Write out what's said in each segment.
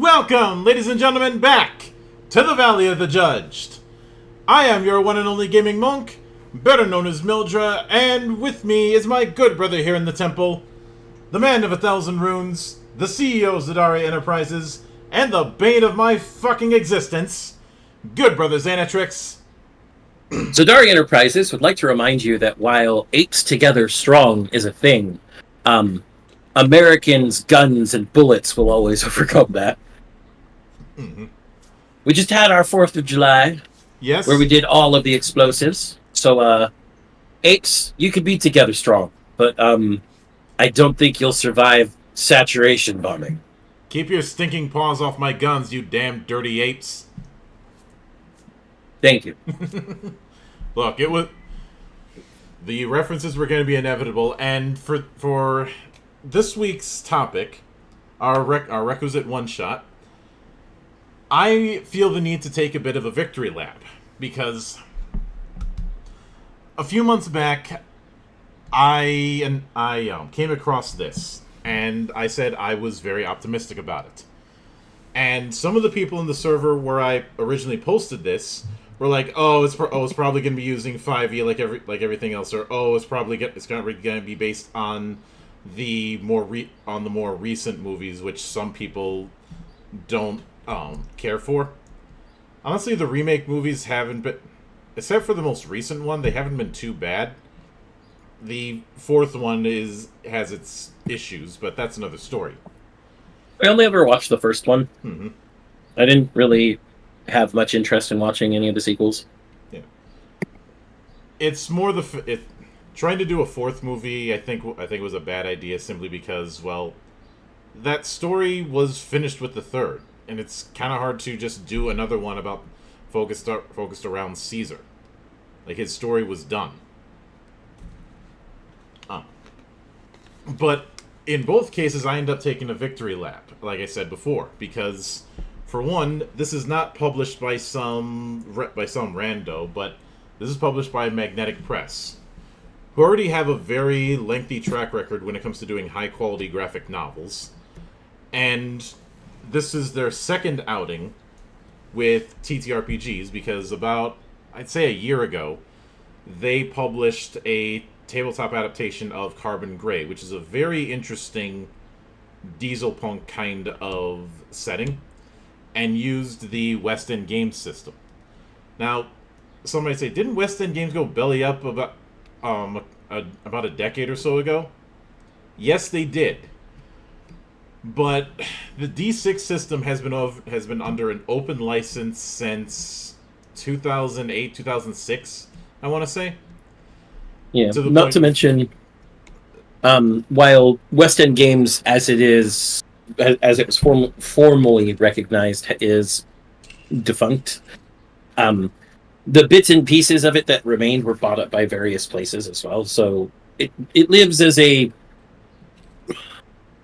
Welcome, ladies and gentlemen, back to the Valley of the Judged. I am your one and only gaming monk, better known as Mildra, and with me is my good brother here in the temple, the man of 1,000 runes, the CEO of Zadari Enterprises, and the bane of my fucking existence, good brother Xanatrix. Zadari Enterprises would like to remind you that while apes together strong is a thing, Americans, guns, and bullets will always overcome that. Mm-hmm. We just had our 4th of July. Yes. Where we did all of the explosives. So, apes, you could be together strong. But, I don't think you'll survive saturation bombing. Keep your stinking paws off my guns, you damn dirty apes. Thank you. Look, the references were going to be inevitable, and for this week's topic, our requisite one-shot, I feel the need to take a bit of a victory lap, because a few months back, I came across this, and I said I was very optimistic about it. And some of the people in the server where I originally posted this were like, "Oh, it's probably going to be using 5e like everything else," or "Oh, it's going to be based on the more recent movies," which some people don't care for. Honestly, the remake movies haven't been, except for the most recent one, they haven't been too bad. The 4th one has its issues, but that's another story. I only ever watched the first one. Mm-hmm. I didn't really have much interest in watching any of the sequels. Yeah, it's more trying to do a fourth movie. I think was a bad idea simply because, well, that story was finished with the third, and it's kind of hard to just do another one about focused around Caesar. Like his story was done. Uh, but in both cases, I end up taking a victory lap, like I said before, because for one, this is not published by some rando, but this is published by Magnetic Press, who already have a very lengthy track record when it comes to doing high quality graphic novels. And this is their second outing with TTRPGs because about, I'd say a year ago, they published a tabletop adaptation of Carbon Gray, which is a very interesting diesel punk kind of setting, and used the West End Games system. Now, some might say, didn't West End Games go belly up about a decade or so ago? Yes, they did. But the D6 system has been under an open license since 2008, 2006, I want to say. Yeah, not to mention, while West End Games, as it was formally recognized, is defunct, the bits and pieces of it that remained were bought up by various places as well. So it lives as a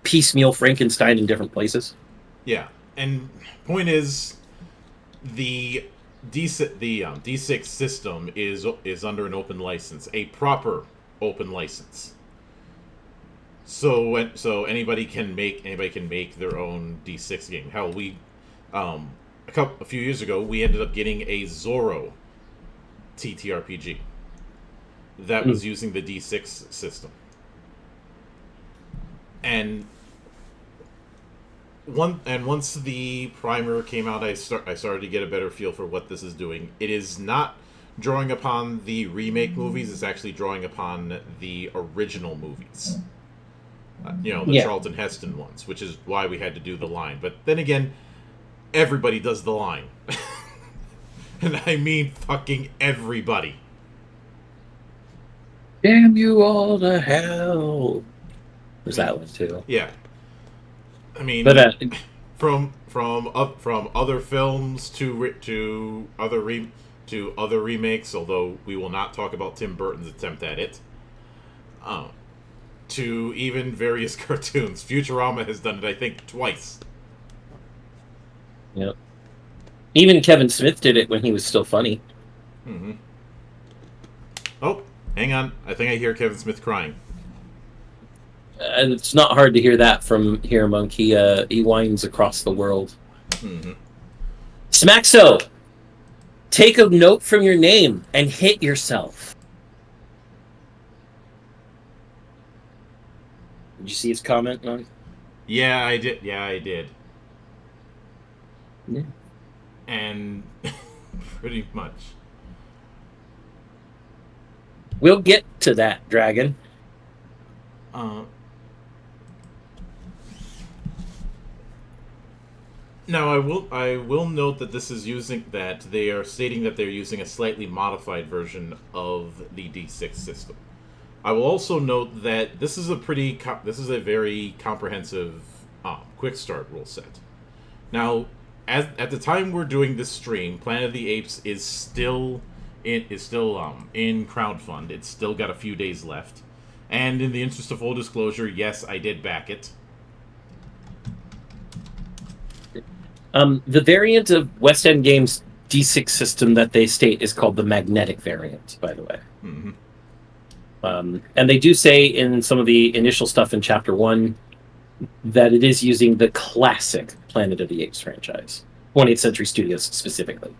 piecemeal Frankenstein in different places. Yeah, and point is, the D6 system is under an open license, a proper open license. So anybody can make their own D6 game. Hell, a few years ago we ended up getting a Zorro TTRPG that was using the D6 system. And once the primer came out, I started to get a better feel for what this is doing. It is not drawing upon the remake movies; it's actually drawing upon the original movies. The Charlton Heston ones, which is why we had to do the line. But then again, everybody does the line, and I mean fucking everybody. Damn you all to hell! There's that one too. Yeah. I mean, but from other films to other remakes, although we will not talk about Tim Burton's attempt at it, to even various cartoons. Futurama has done it, I think, twice. Yep. Even Kevin Smith did it when he was still funny. Mm-hmm. Oh, hang on. I think I hear Kevin Smith crying. And it's not hard to hear that from here, Monk. He whines across the world. Mm-hmm. Smaxo, take a note from your name and hit yourself. Did you see his comment, Monk? Yeah, I did. Yeah. And pretty much. We'll get to that, Dragon. Now, I will note that they are stating that they're using a slightly modified version of the D6 system. I will also note that this is a very comprehensive Quickstart rule set. Now, at the time we're doing this stream, Planet of the Apes is still in crowdfund. It's still got a few days left, and in the interest of full disclosure, yes, I did back it. The variant of West End Games D6 system that they state is called the magnetic variant, by the way. Mm-hmm. And they do say in some of the initial stuff in Chapter 1 that it is using the classic Planet of the Apes franchise, 20th Century Studios specifically.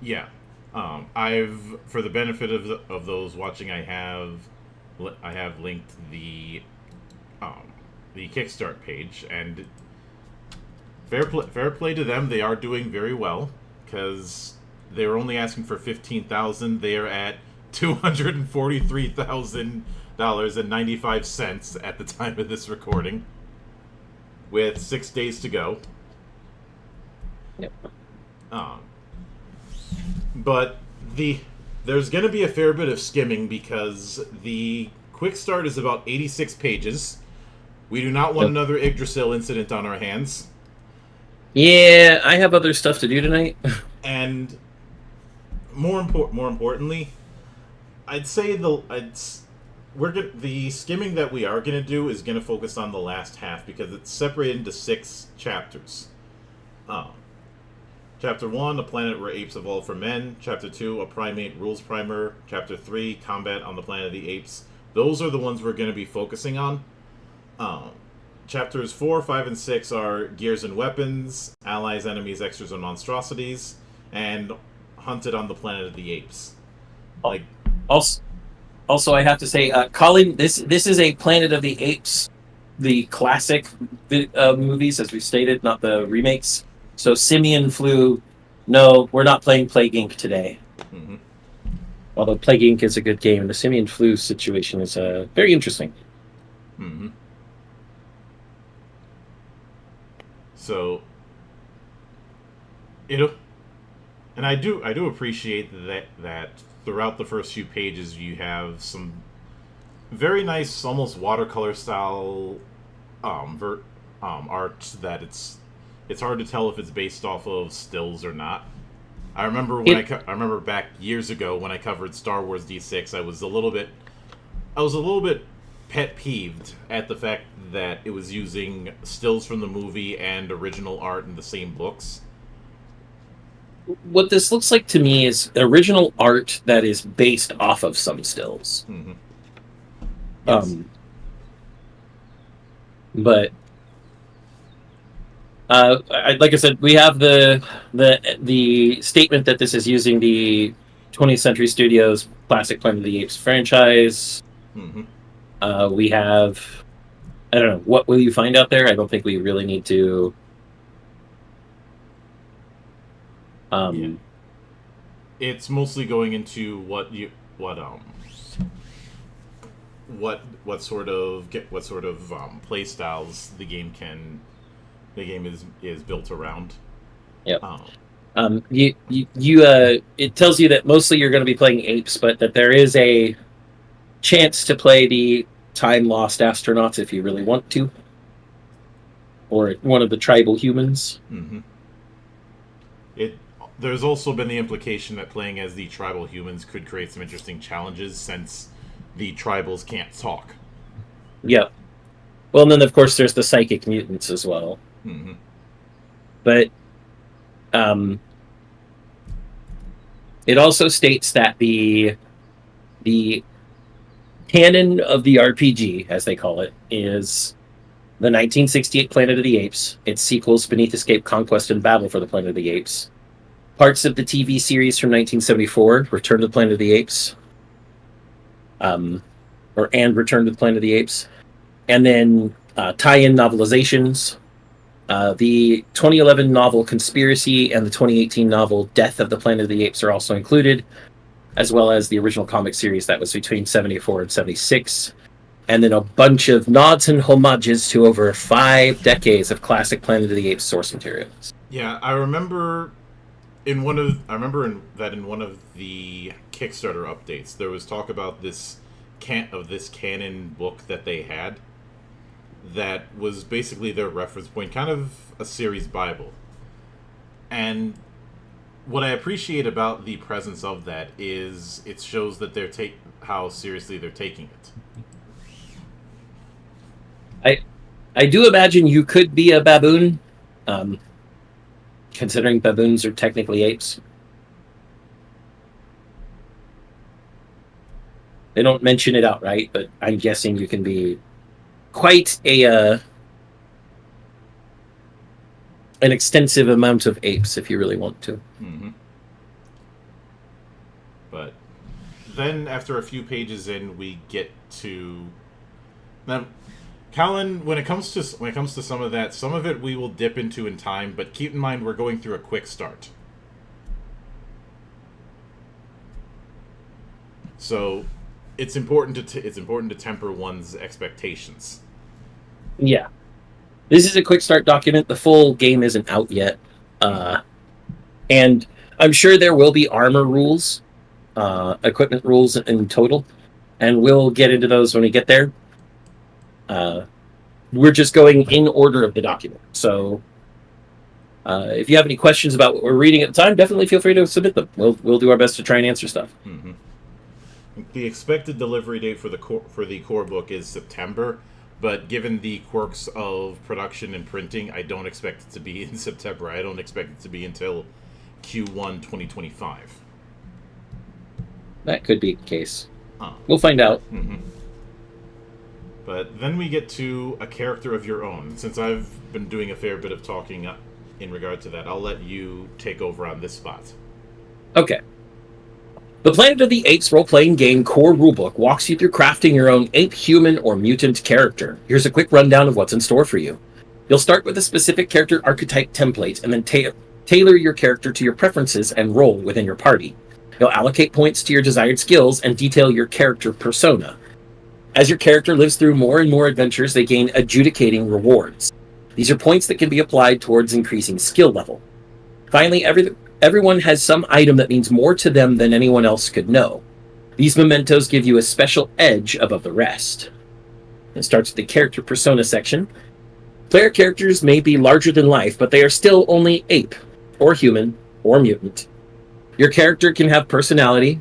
Yeah. For the benefit of those watching, I have linked the Kickstart page, and fair play to them. They are doing very well because they were only asking for $15,000. They are at $243,000.95 at the time of this recording, with 6 days to go. Yep. But there's going to be a fair bit of skimming because the quick start is about 86 pages. We do not want Yep. another Yggdrasil incident on our hands. Yeah, I have other stuff to do tonight. And more importantly, I'd say the skimming that we are gonna do is gonna focus on the last half because it's separated into 6 chapters. Um, Chapter 1, A Planet Where Apes Evolved from Men. Chapter 2, A Primate Rules Primer. Chapter 3, Combat on the Planet of the Apes. Those are the ones we're going to be focusing on. Chapters 4, 5, and 6 are Gears and Weapons, Allies, Enemies, Extras, and Monstrosities, and Hunted on the Planet of the Apes. Like, Also, I have to say, Colin, this is a Planet of the Apes, the classic movies, as we stated, not the remakes. So Simian Flu, no, we're not playing Plague Inc. today. mhm. Although Plague Inc. is a good game, the Simian Flu situation is very interesting. Mm-hmm. So, and I do appreciate that throughout the first few pages you have some very nice, almost watercolor style art that it's hard to tell if it's based off of stills or not. I remember I remember back years ago when I covered Star Wars D6, I was a little bit pet peeved at the fact that it was using stills from the movie and original art in the same books. What this looks like to me is original art that is based off of some stills. Mm-hmm. Yes. But like I said, we have the statement that this is using the 20th Century Studios classic Planet of the Apes franchise. Mm-hmm. We have, I don't know, what will you find out there? I don't think we really need to. Yeah. It's mostly going into what sort of play styles the game is built around. Yep. It tells you that mostly you're going to be playing apes, but that there is a chance to play the time lost astronauts if you really want to, or one of the tribal humans. Mm-hmm. There's also been the implication that playing as the tribal humans could create some interesting challenges since the tribals can't talk. Yep. Well, and then of course there's the psychic mutants as well. Mm-hmm. But it also states that the canon of the RPG, as they call it, is the 1968 Planet of the Apes, its sequels Beneath Escape, Conquest, and Battle for the Planet of the Apes, parts of the TV series from 1974, Return to the Planet of the Apes, and Return to the Planet of the Apes, and then tie-in novelizations. The 2011 novel Conspiracy and the 2018 novel Death of the Planet of the Apes are also included, as well as the original comic series that was between 74 and 76, and then a bunch of nods and homages to over 5 decades of classic Planet of the Apes source materials. Yeah, I remember in one of the Kickstarter updates there was talk about this canon book that they had that was basically their reference point, kind of a series Bible. And what I appreciate about the presence of that is it shows that how seriously they're taking it. I do imagine you could be a baboon, considering baboons are technically apes. They don't mention it outright, but I'm guessing you can be quite an extensive amount of apes if you really want to. Mm-hmm. But then, after a few pages in, we get to now. Colin, when it comes to some of that, some of it we will dip into in time, but keep in mind we're going through a quick start. So it's important to temper one's expectations. Yeah. This is a quick start document. The full game isn't out yet. And I'm sure there will be armor rules, equipment rules in total, and we'll get into those when we get there. We're just going in order of the document. So if you have any questions about what we're reading at the time, definitely feel free to submit them. We'll do our best to try and answer stuff. Mm-hmm. The expected delivery date for the core book is September, but given the quirks of production and printing, I don't expect it to be in September. I don't expect it to be until Q1 2025. That could be the case. We'll find out. Mm-hmm. But then we get to a character of your own. Since I've been doing a fair bit of talking in regard to that, I'll let you take over on this spot. Okay. The Planet of the Apes role-playing game core rulebook walks you through crafting your own ape, human, or mutant character. Here's a quick rundown of what's in store for you. You'll start with a specific character archetype template and then tailor your character to your preferences and role within your party. You'll allocate points to your desired skills and detail your character persona. As your character lives through more and more adventures, they gain adjudicating rewards. These are points that can be applied towards increasing skill level. Finally, everyone has some item that means more to them than anyone else could know. These mementos give you a special edge above the rest. It starts with the character persona section. Player characters may be larger than life, but they are still only ape, or human, or mutant. Your character can have personality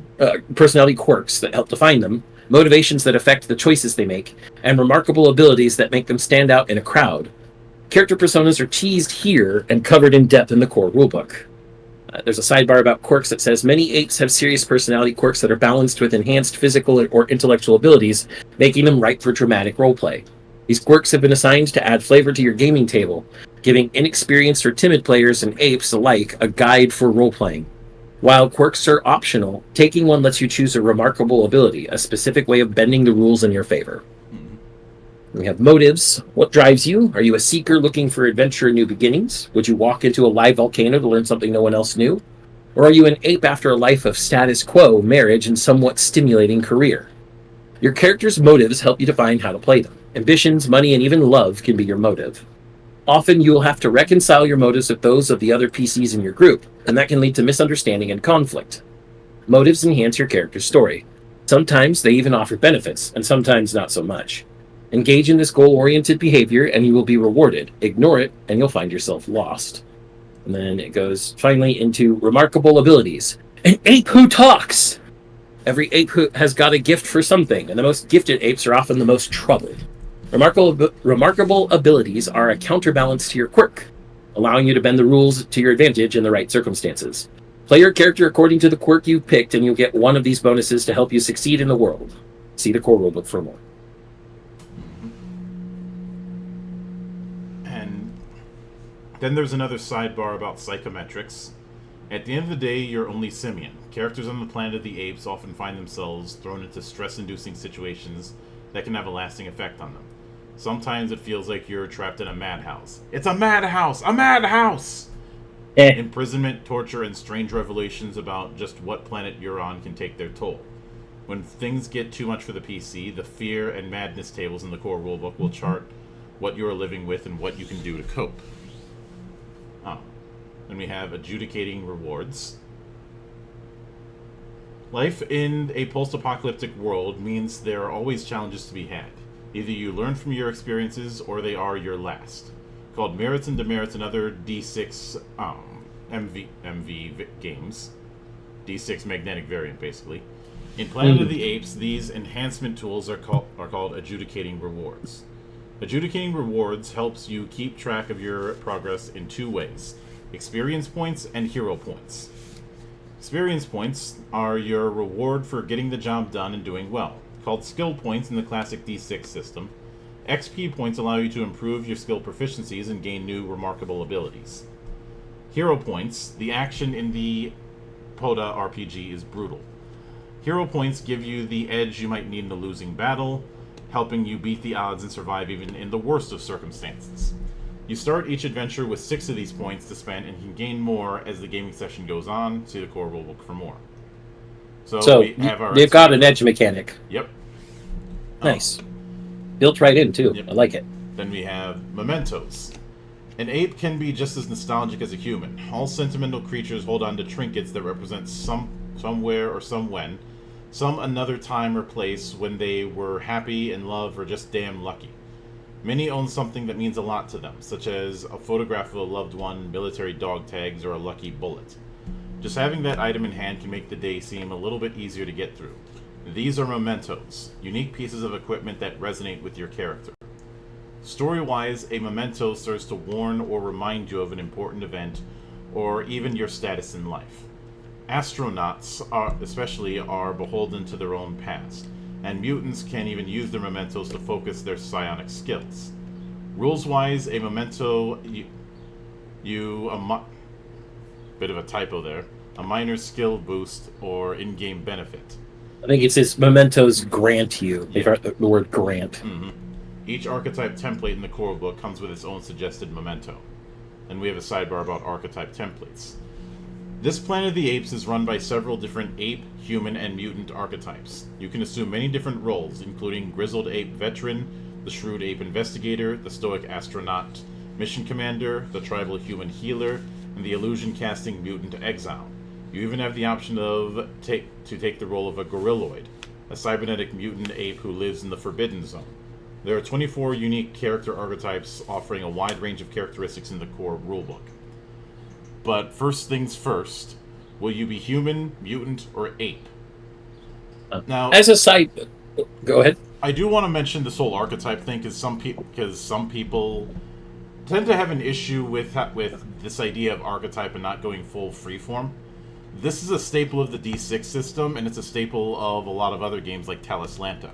quirks that help define them, motivations that affect the choices they make, and remarkable abilities that make them stand out in a crowd. Character personas are teased here and covered in depth in the core rulebook. There's a sidebar about quirks that says many apes have serious personality quirks that are balanced with enhanced physical or intellectual abilities, making them ripe for dramatic roleplay. These quirks have been assigned to add flavor to your gaming table, giving inexperienced or timid players and apes alike a guide for roleplaying. While quirks are optional, taking one lets you choose a remarkable ability, a specific way of bending the rules in your favor. We have motives. What drives you? Are you a seeker looking for adventure and new beginnings? Would you walk into a live volcano to learn something no one else knew? Or are you an ape after a life of status quo, marriage, and somewhat stimulating career? Your character's motives help you define how to play them. Ambitions, money, and even love can be your motive. Often you will have to reconcile your motives with those of the other PCs in your group, and that can lead to misunderstanding and conflict. Motives enhance your character's story. Sometimes they even offer benefits, and sometimes not so much. Engage in this goal-oriented behavior and you will be rewarded. Ignore it and you'll find yourself lost. And then it goes finally into remarkable abilities. An ape who talks! Every ape has got a gift for something, and the most gifted apes are often the most troubled. Remarkable abilities are a counterbalance to your quirk, allowing you to bend the rules to your advantage in the right circumstances. Play your character according to the quirk you picked and you'll get one of these bonuses to help you succeed in the world. See the core rulebook for more. Then there's another sidebar about psychometrics. At the end of the day, you're only simian. Characters on the Planet of the Apes often find themselves thrown into stress-inducing situations that can have a lasting effect on them. Sometimes it feels like you're trapped in a madhouse. It's a madhouse! A madhouse! Imprisonment, torture, and strange revelations about just what planet you're on can take their toll. When things get too much for the PC, the fear and madness tables in the core rulebook will chart what you're living with and what you can do to cope. Then we have adjudicating rewards. Life in a post-apocalyptic world means there are always challenges to be had. Either you learn from your experiences or they are your last. Called merits and demerits and other D6 MV games. D6 magnetic variant, basically. In Planet of the Apes, these enhancement tools are called adjudicating rewards. Adjudicating rewards helps you keep track of your progress in two ways: experience points and hero points. Experience points are your reward for getting the job done and doing well, called skill points in the classic D6 system. XP points allow you to improve your skill proficiencies and gain new remarkable abilities. Hero points, the action in the POTA RPG is brutal. Hero points give you the edge you might need in a losing battle, helping you beat the odds and survive even in the worst of circumstances. You start each adventure with 6 of these points to spend and can gain more as the gaming session goes on. See the core rulebook for more. So we have our they've got an edge mechanic. Yep. Nice. Built right in, too. Yep. I like it. Then we have mementos. An ape can be just as nostalgic as a human. All sentimental creatures hold on to trinkets that represent somewhere or somewhen, some another time or place when they were happy, in love, or just damn lucky. Many own something that means a lot to them, such as a photograph of a loved one, military dog tags, or a lucky bullet. Just having that item in hand can make the day seem a little bit easier to get through. These are mementos, unique pieces of equipment that resonate with your character. Story-wise, a memento serves to warn or remind you of an important event, or even your status in life. Astronauts, especially, are beholden to their own past, and mutants can even use their mementos to focus their psionic skills. Rules-wise, a memento, bit of a typo there, a minor skill boost or in-game benefit. I think it says mementos grant you. Yeah. The word grant. Mm-hmm. Each archetype template in the core book comes with its own suggested memento. And we have a sidebar about archetype templates. This Planet of the Apes is run by several different ape, human, and mutant archetypes. You can assume many different roles, including grizzled ape veteran, the shrewd ape investigator, the stoic astronaut mission commander, the tribal human healer, and the illusion-casting mutant exile. You even have the option to take the role of a gorilloid, a cybernetic mutant ape who lives in the Forbidden Zone. There are 24 unique character archetypes offering a wide range of characteristics in the core rulebook. But first things first, will you be human, mutant, or ape? Now, as a side, go ahead. I do want to mention this whole archetype thing because some people tend to have an issue with this idea of archetype and not going full freeform. This is a staple of the D6 system, and it's a staple of a lot of other games like Talislanta.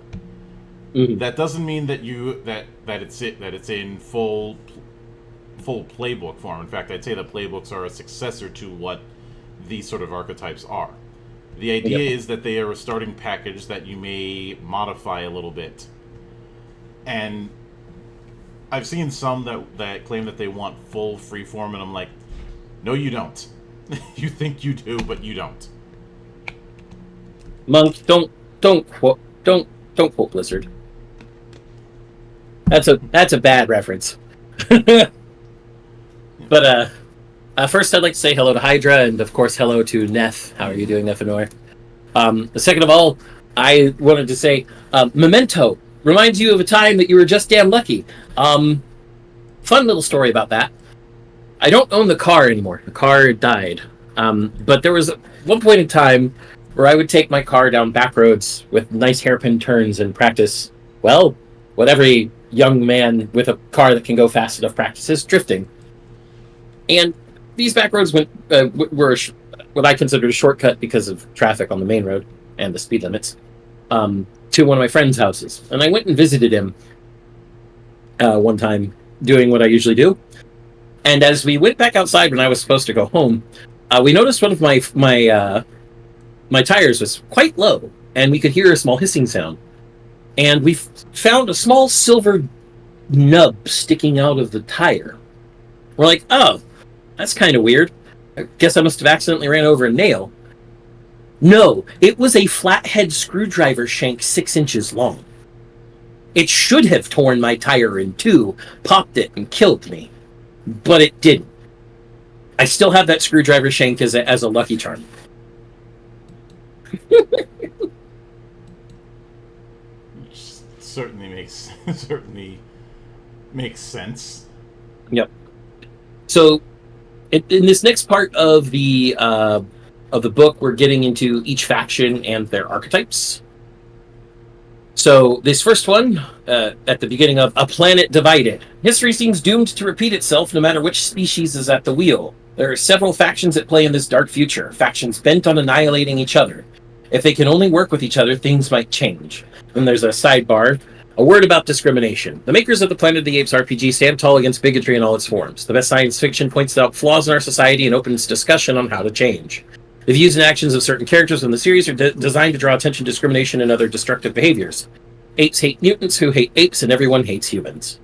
Mm-hmm. That doesn't mean that it's in full playbook form. In fact, I'd say the playbooks are a successor to what these sort of archetypes are. The idea is that they are a starting package that you may modify a little bit. And I've seen some that claim that they want full freeform, and I'm like, no, you don't. You think you do, but you don't. Monk, don't quote Blizzard. That's a bad reference. But first, I'd like to say hello to Hydra, and of course, hello to Neth. How are you doing, Nephanor? Second of all, I wanted to say, Memento reminds you of a time that you were just damn lucky. Fun little story about that. I don't own the car anymore. The car died. But there was one point in time where I would take my car down back roads with nice hairpin turns and practice, well, what every young man with a car that can go fast enough practices, drifting. And these back roads were what I considered a shortcut because of traffic on the main road and the speed limits, to one of my friend's houses. And I went and visited him one time, doing what I usually do. And as we went back outside when I was supposed to go home, we noticed one of my tires was quite low, and we could hear a small hissing sound. And we found a small silver nub sticking out of the tire. We're like, oh, that's kind of weird. I guess I must have accidentally ran over a nail. No, it was a flathead screwdriver shank 6 inches long. It should have torn my tire in two, popped it, and killed me. But it didn't. I still have that screwdriver shank as a lucky charm. certainly makes sense. Yep. So, in this next part of the book, we're getting into each faction and their archetypes. So, this first one, at the beginning of A Planet Divided. History seems doomed to repeat itself no matter which species is at the wheel. There are several factions at play in this dark future, factions bent on annihilating each other. If they can only work with each other, things might change. Then there's a sidebar. A word about discrimination. The makers of the Planet of the Apes RPG stand tall against bigotry in all its forms. The best science fiction points out flaws in our society and opens discussion on how to change. The views and actions of certain characters in the series are designed to draw attention to discrimination and other destructive behaviors. Apes hate mutants who hate apes, and everyone hates humans.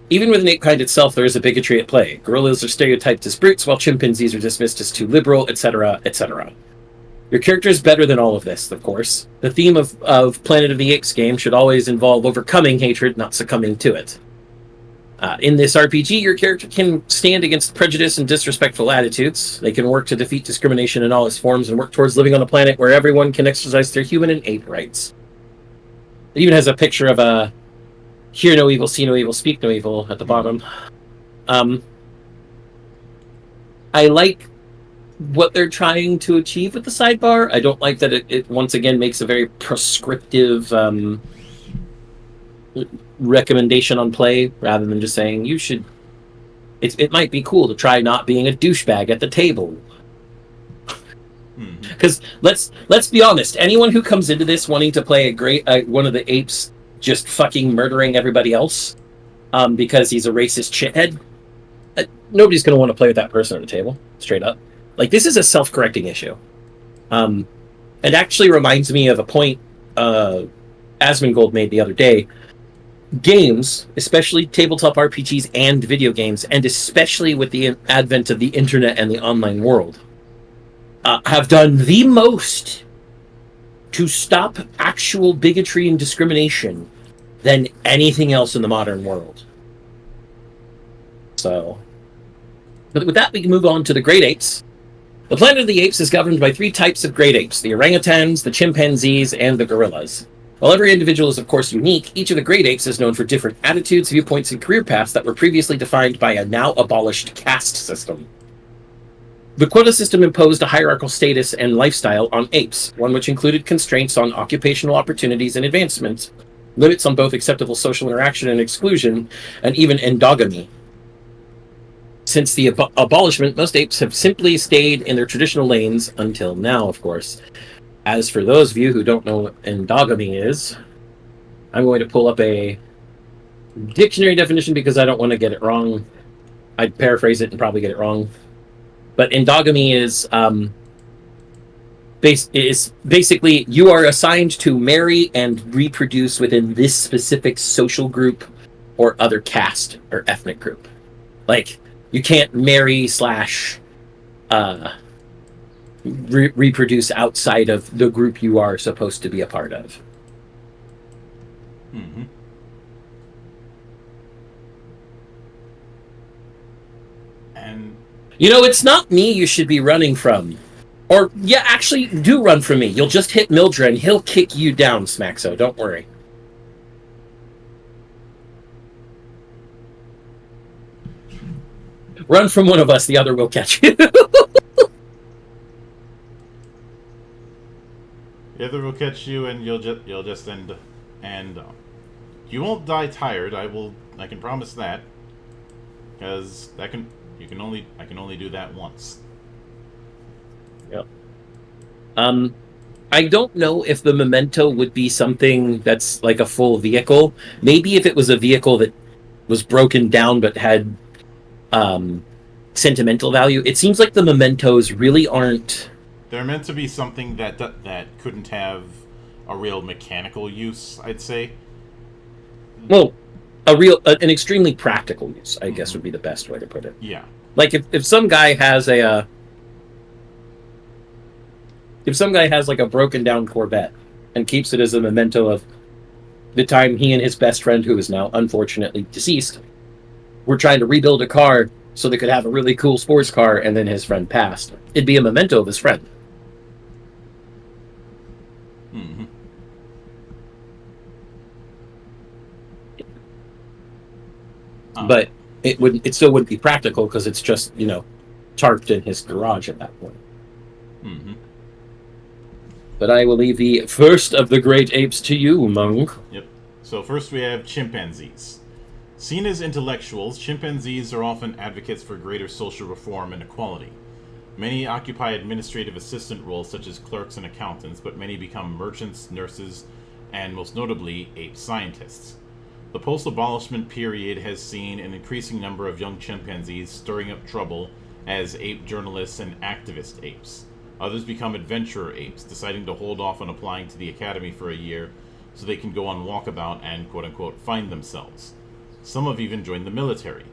Even within ape kind itself, there is a bigotry at play. Gorillas are stereotyped as brutes, while chimpanzees are dismissed as too liberal, etc., etc. Your character is better than all of this, of course. The theme of Planet of the Apes game should always involve overcoming hatred, not succumbing to it. In this RPG, your character can stand against prejudice and disrespectful attitudes. They can work to defeat discrimination in all its forms and work towards living on a planet where everyone can exercise their human and ape rights. It even has a picture of a hear no evil, see no evil, speak no evil at the bottom. I like what they're trying to achieve with the sidebar. I don't like that it once again makes a very prescriptive recommendation on play rather than just saying you should. It might be cool to try not being a douchebag at the table. Because let's be honest, anyone who comes into this wanting to play one of the apes just fucking murdering everybody else because he's a racist shithead, nobody's going to want to play with that person at the table, straight up. Like, this is a self-correcting issue. It actually reminds me of a point Asmongold made the other day. Games, especially tabletop RPGs and video games, and especially with the advent of the internet and the online world, have done the most to stop actual bigotry and discrimination than anything else in the modern world. So, but with that, we can move on to the great apes. The planet of the apes is governed by 3 types of great apes: the orangutans, the chimpanzees, and the gorillas. While every individual is, of course, unique, each of the great apes is known for different attitudes, viewpoints, and career paths that were previously defined by a now-abolished caste system. The quota system imposed a hierarchical status and lifestyle on apes, one which included constraints on occupational opportunities and advancements, limits on both acceptable social interaction and exclusion, and even endogamy. Since the abolishment, most apes have simply stayed in their traditional lanes until now, of course. As for those of you who don't know what endogamy is, I'm going to pull up a dictionary definition because I don't want to get it wrong. I'd paraphrase it and probably get it wrong. But endogamy is basically you are assigned to marry and reproduce within this specific social group or other caste or ethnic group. Like, you can't marry / reproduce outside of the group you are supposed to be a part of. Mm-hmm. And it's not me you should be running from. Or, yeah, actually, do run from me. You'll just hit Mildred and he'll kick you down, Smaxo. Don't worry. Run from one of us, the other will catch you. The other will catch you, and you'll just end. And you won't die tired. I can promise that, because I can only do that once. Yep. I don't know if the memento would be something that's like a full vehicle. Maybe if it was a vehicle that was broken down but had sentimental value. It seems like the mementos really aren't. They're meant to be something that couldn't have a real mechanical use, I'd say. Well, an extremely practical use, I guess, would be the best way to put it. Yeah. Like if some guy has like a broken down Corvette and keeps it as a memento of the time he and his best friend, who is now unfortunately deceased, were trying to rebuild a car so they could have a really cool sports car, and then his friend passed. It'd be a memento of his friend. Mm-hmm. But it still wouldn't be practical because it's just, tarped in his garage at that point. Mm-hmm. But I will leave the first of the great apes to you, Monk. Yep. So first we have chimpanzees. Seen as intellectuals, chimpanzees are often advocates for greater social reform and equality. Many occupy administrative assistant roles such as clerks and accountants, but many become merchants, nurses, and most notably, ape scientists. The post-abolishment period has seen an increasing number of young chimpanzees stirring up trouble as ape journalists and activist apes. Others become adventurer apes, deciding to hold off on applying to the academy for a year so they can go on walkabout and quote-unquote find themselves. Some have even joined the military.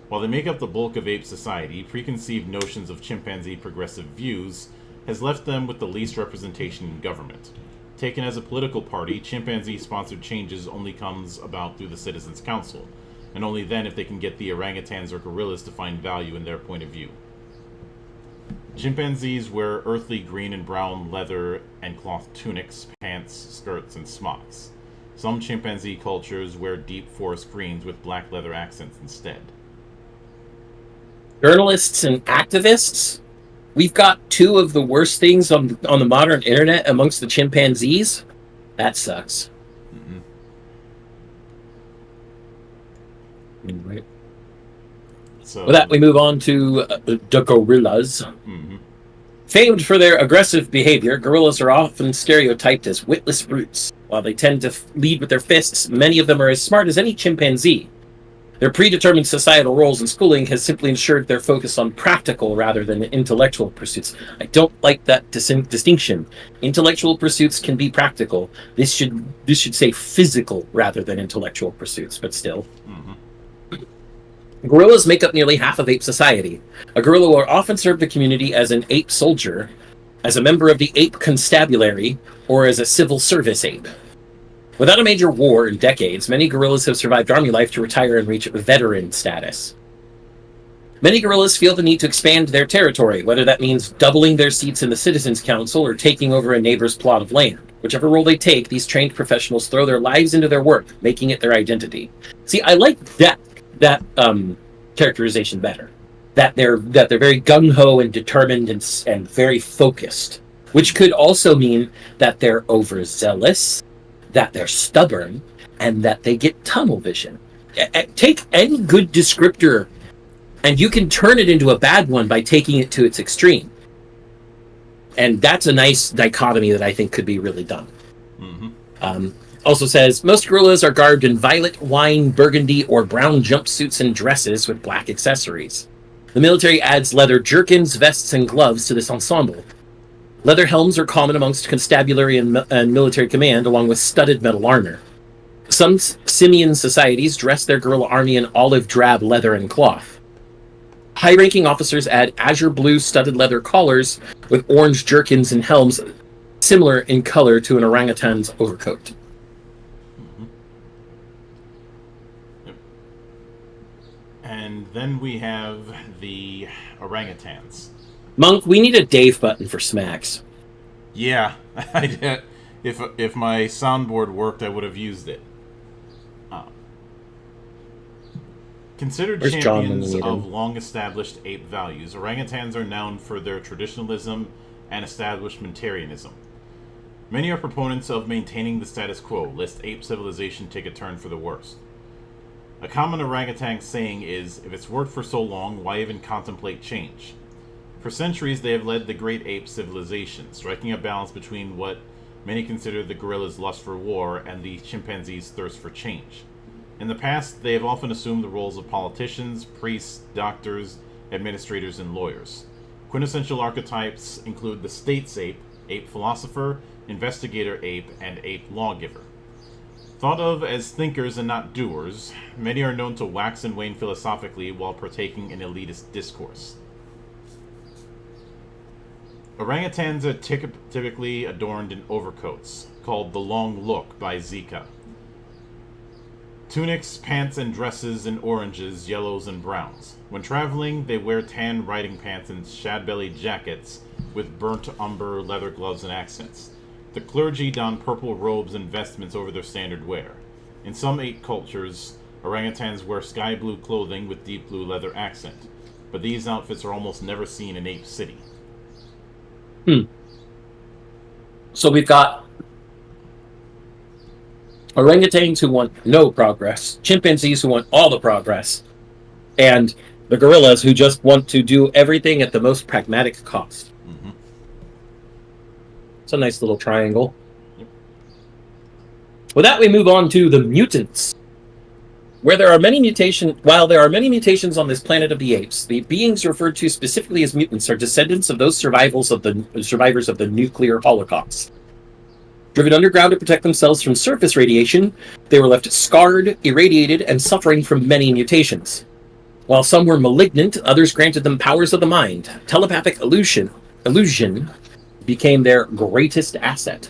While they make up the bulk of ape society, preconceived notions of chimpanzee progressive views has left them with the least representation in government. Taken as a political party, chimpanzee-sponsored changes only comes about through the Citizens' Council, and only then if they can get the orangutans or gorillas to find value in their point of view. Chimpanzees wear earthly green and brown leather and cloth tunics, pants, skirts, and smocks. Some chimpanzee cultures wear deep forest greens with black leather accents instead. Journalists and activists. We've got two of the worst things on the modern internet amongst the chimpanzees. That sucks. Right. So, With that, we move on to the gorillas. Mm-hmm. Famed for their aggressive behavior, gorillas are often stereotyped as witless brutes. While they tend to lead with their fists, many of them are as smart as any chimpanzee. Their predetermined societal roles in schooling has simply ensured their focus on practical rather than intellectual pursuits. I don't like that distinction. Intellectual pursuits can be practical. This should say physical rather than intellectual pursuits, but still. Mm-hmm. Gorillas make up nearly half of ape society. A gorilla will often serve the community as an ape soldier, as a member of the ape constabulary, or as a civil service ape. Without a major war in decades, many gorillas have survived army life to retire and reach veteran status. Many gorillas feel the need to expand their territory, whether that means doubling their seats in the Citizens' Council or taking over a neighbor's plot of land. Whichever role they take, these trained professionals throw their lives into their work, making it their identity. See, I like that characterization better. That they're very gung-ho and determined and very focused, which could also mean that they're overzealous, that they're stubborn, and that they get tunnel vision. Take any good descriptor, and you can turn it into a bad one by taking it to its extreme. And that's a nice dichotomy that I think could be really done. Mm-hmm. Also says, most gorillas are garbed in violet, wine, burgundy, or brown jumpsuits and dresses with black accessories. The military adds leather jerkins, vests, and gloves to this ensemble. Leather helms are common amongst constabulary and military command, along with studded metal armor. Some simian societies dress their gorilla army in olive drab leather and cloth. High-ranking officers add azure blue studded leather collars with orange jerkins and helms similar in color to an orangutan's overcoat. Mm-hmm. Yep. And then we have the orangutans. Monk, we need a Dave button for Smacks. Yeah, I did. If my soundboard worked, I would have used it. Considered Where's champions of long-established ape values, orangutans are known for their traditionalism and establishmentarianism. Many are proponents of maintaining the status quo, lest ape civilization take a turn for the worst. A common orangutan saying is, if it's worked for so long, why even contemplate change? For centuries, they have led the great ape civilization, striking a balance between what many consider the gorilla's lust for war and the chimpanzee's thirst for change. In the past, they have often assumed the roles of politicians, priests, doctors, administrators, and lawyers. Quintessential archetypes include the states ape, ape philosopher, investigator ape, and ape lawgiver. Thought of as thinkers and not doers, many are known to wax and wane philosophically while partaking in elitist discourse. Orangutans are typically adorned in overcoats, called the Long Look by Zika. Tunics, pants, and dresses in oranges, yellows, and browns. When traveling, they wear tan riding pants and shad-bellied jackets with burnt umber leather gloves and accents. The clergy don purple robes and vestments over their standard wear. In some ape cultures, orangutans wear sky blue clothing with deep blue leather accent, but these outfits are almost never seen in Ape City. So we've got orangutans who want no progress, chimpanzees who want all the progress, and the gorillas who just want to do everything at the most pragmatic cost. Mm-hmm. It's a nice little triangle. Yep. With that, we move on to the mutants. While there are many mutations on this planet of the apes, the beings referred to specifically as mutants are descendants of those survivors of the nuclear holocaust. Driven underground to protect themselves from surface radiation, they were left scarred, irradiated, and suffering from many mutations. While some were malignant, others granted them powers of the mind. Telepathic illusion became their greatest asset.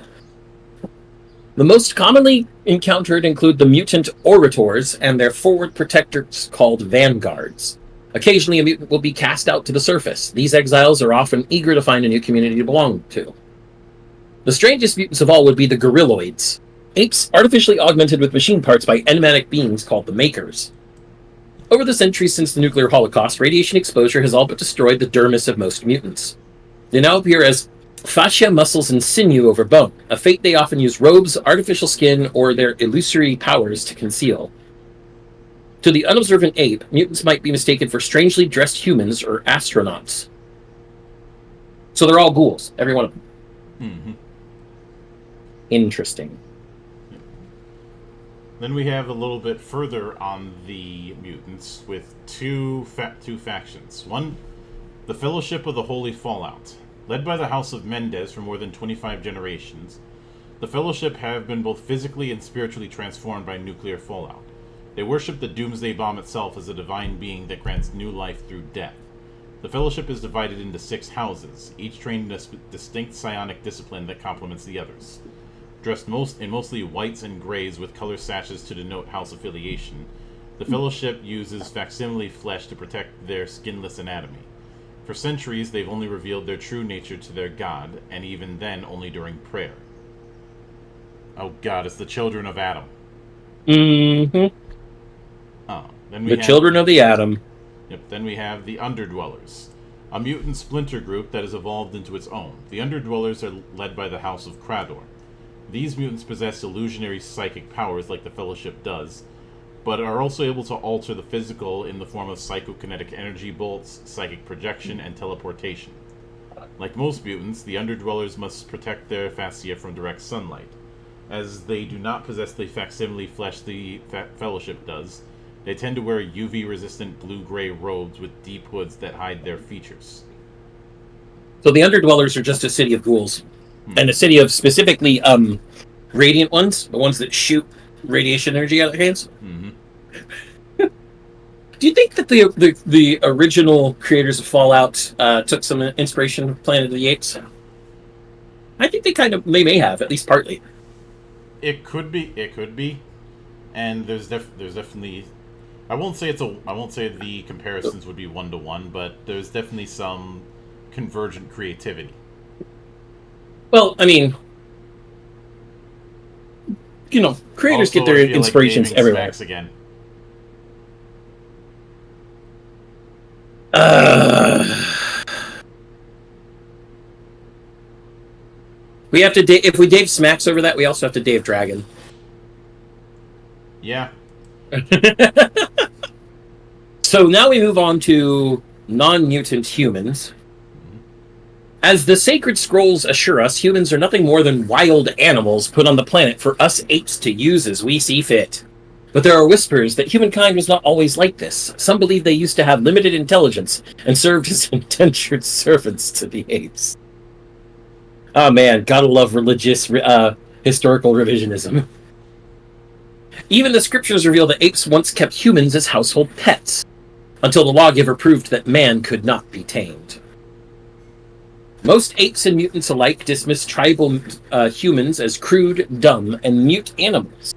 The most commonly encountered include the mutant orators and their forward protectors called vanguards. Occasionally, a mutant will be cast out to the surface. These exiles are often eager to find a new community to belong to. The strangest mutants of all would be the gorilloids, apes artificially augmented with machine parts by enigmatic beings called the Makers. Over the centuries since the nuclear holocaust, radiation exposure has all but destroyed the dermis of most mutants. They now appear as fascia, muscles, and sinew over bone, a fate they often use robes, artificial skin, or their illusory powers to conceal. To the unobservant ape, mutants might be mistaken for strangely dressed humans or astronauts. So they're all ghouls, every one of them. Mm-hmm. Interesting. Then we have a little bit further on the mutants with two factions. One, the Fellowship of the Holy Fallout. Led by the House of Mendez for more than 25 generations, the Fellowship have been both physically and spiritually transformed by nuclear fallout. They worship the Doomsday Bomb itself as a divine being that grants new life through death. The Fellowship is divided into 6 houses, each trained in a distinct psionic discipline that complements the others. Dressed in mostly whites and grays with color sashes to denote house affiliation, the Fellowship uses facsimile flesh to protect their skinless anatomy. For centuries, they've only revealed their true nature to their god, and even then only during prayer. Oh god, it's the children of Adam. Mm-hmm. Oh, The children of the Atom. Yep, then we have the Underdwellers, a mutant splinter group that has evolved into its own. The Underdwellers are led by the House of Krador. These mutants possess illusionary psychic powers like the Fellowship does, but are also able to alter the physical in the form of psychokinetic energy bolts, psychic projection, and teleportation. Like most mutants, the Underdwellers must protect their fascia from direct sunlight. As they do not possess the facsimile flesh the Fellowship does, they tend to wear UV-resistant blue-gray robes with deep hoods that hide their features. So the Underdwellers are just a city of ghouls. And a city of specifically radiant ones, the ones that shoot radiation energy out of their hands. Mm-hmm. Do you think that the original creators of Fallout took some inspiration from Planet of the Apes? I think they may have, at least partly. It could be, and there's definitely. I won't say the comparisons would be 1-to-1, but there's definitely some convergent creativity. Well, I mean, creators Also, get their inspirations like everywhere. Again. We have to. If we Dave Smacks over that, we also have to Dave Dragon. Yeah. So now we move on to non-mutant humans. As the sacred scrolls assure us, humans are nothing more than wild animals put on the planet for us apes to use as we see fit. But there are whispers that humankind was not always like this. Some believe they used to have limited intelligence and served as indentured servants to the apes. Oh man, gotta love religious historical revisionism. Even the scriptures reveal that apes once kept humans as household pets, until the lawgiver proved that man could not be tamed. Most apes and mutants alike dismiss tribal humans as crude, dumb, and mute animals.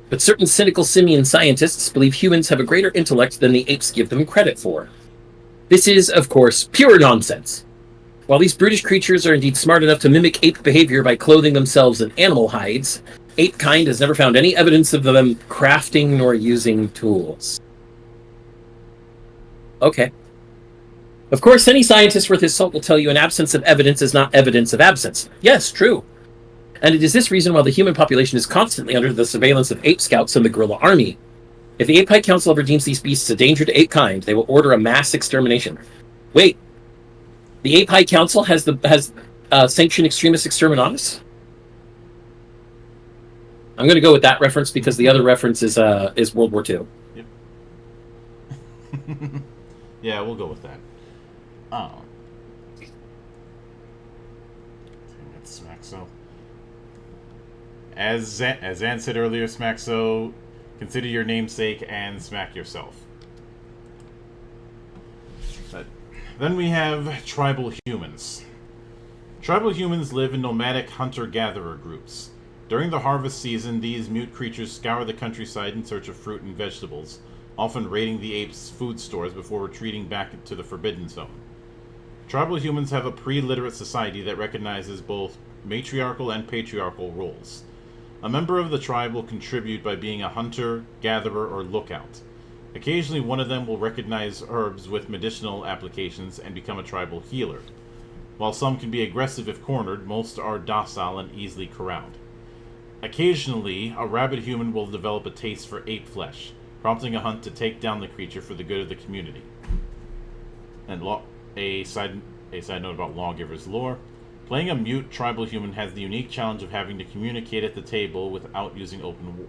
But certain cynical simian scientists believe humans have a greater intellect than the apes give them credit for. This is, of course, pure nonsense. While these brutish creatures are indeed smart enough to mimic ape behavior by clothing themselves in animal hides, ape kind has never found any evidence of them crafting nor using tools. Okay. Of course, any scientist worth his salt will tell you an absence of evidence is not evidence of absence. Yes, true. And it is this reason why the human population is constantly under the surveillance of ape scouts and the guerrilla army. If the Ape High Council ever deems these beasts a danger to ape kind, they will order a mass extermination. Wait, the Ape High Council has sanctioned extremist exterminatus? I'm going to go with that reference because the other reference is World War II. Yep. Yeah, we'll go with that. Oh. That's Smaxo. As Zan said earlier, Smaxo, consider your namesake and smack yourself. But then we have tribal humans. Tribal humans live in nomadic hunter-gatherer groups. During the harvest season, these mute creatures scour the countryside in search of fruit and vegetables, often raiding the apes' food stores before retreating back to the Forbidden Zone. Tribal humans have a pre-literate society that recognizes both matriarchal and patriarchal roles. A member of the tribe will contribute by being a hunter, gatherer, or lookout. Occasionally, one of them will recognize herbs with medicinal applications and become a tribal healer. While some can be aggressive if cornered, most are docile and easily corralled. Occasionally, a rabid human will develop a taste for ape flesh, prompting a hunt to take down the creature for the good of the community. And a side note about Lawgiver's lore. Playing a mute tribal human has the unique challenge of having to communicate at the table without using open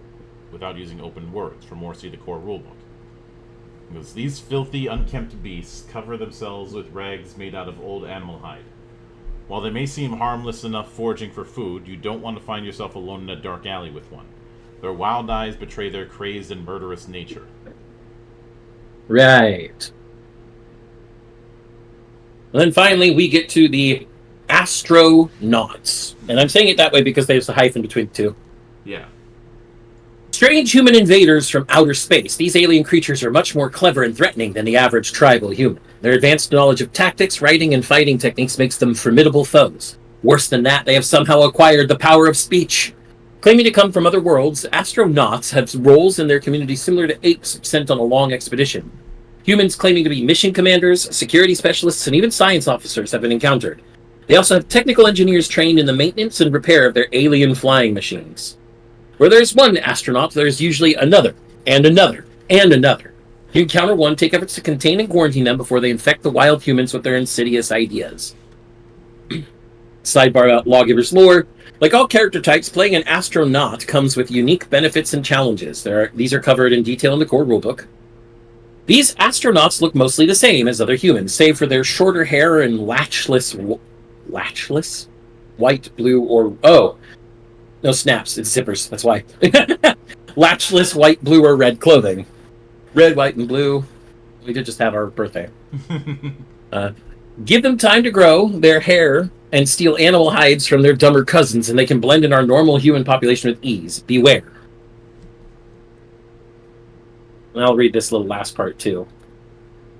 words. For more, see the core rulebook. Because these filthy, unkempt beasts cover themselves with rags made out of old animal hide. While they may seem harmless enough foraging for food, you don't want to find yourself alone in a dark alley with one. Their wild eyes betray their crazed and murderous nature. Right. And then finally, we get to the astronauts. And I'm saying it that way because there's a hyphen between the two. Yeah. Strange human invaders from outer space. These alien creatures are much more clever and threatening than the average tribal human. Their advanced knowledge of tactics, writing, and fighting techniques makes them formidable foes. Worse than that, they have somehow acquired the power of speech. Claiming to come from other worlds, astronauts have roles in their community similar to apes sent on a long expedition. Humans claiming to be mission commanders, security specialists, and even science officers have been encountered. They also have technical engineers trained in the maintenance and repair of their alien flying machines. Where there's one astronaut, there's usually another, and another, and another. You encounter one, take efforts to contain and quarantine them before they infect the wild humans with their insidious ideas. Sidebar about Lawgiver's lore. Like all character types, playing an astronaut comes with unique benefits and challenges. These are covered in detail in the core rulebook. These astronauts look mostly the same as other humans, save for their shorter hair and latchless? White, blue, or... Oh, no snaps, it's zippers, that's why. Latchless white, blue, or red clothing. Red, white, and blue. We did just have our birthday. Give them time to grow their hair and steal animal hides from their dumber cousins, and they can blend in our normal human population with ease. Beware. And I'll read this little last part, too.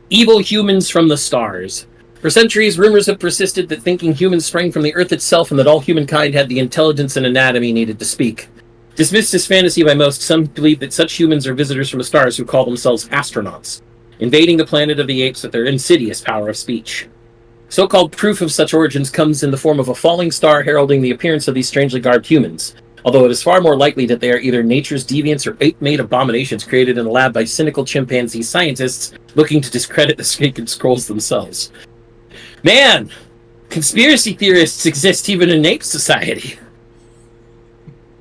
Evil humans from the stars. For centuries, rumors have persisted that thinking humans sprang from the earth itself and that all humankind had the intelligence and anatomy needed to speak. Dismissed as fantasy by most, some believe that such humans are visitors from the stars who call themselves astronauts, invading the planet of the apes with their insidious power of speech. So-called proof of such origins comes in the form of a falling star heralding the appearance of these strangely garbed humans, although it is far more likely that they are either nature's deviants or ape-made abominations created in a lab by cynical chimpanzee scientists looking to discredit the sacred scrolls themselves. Man, conspiracy theorists exist even in ape society.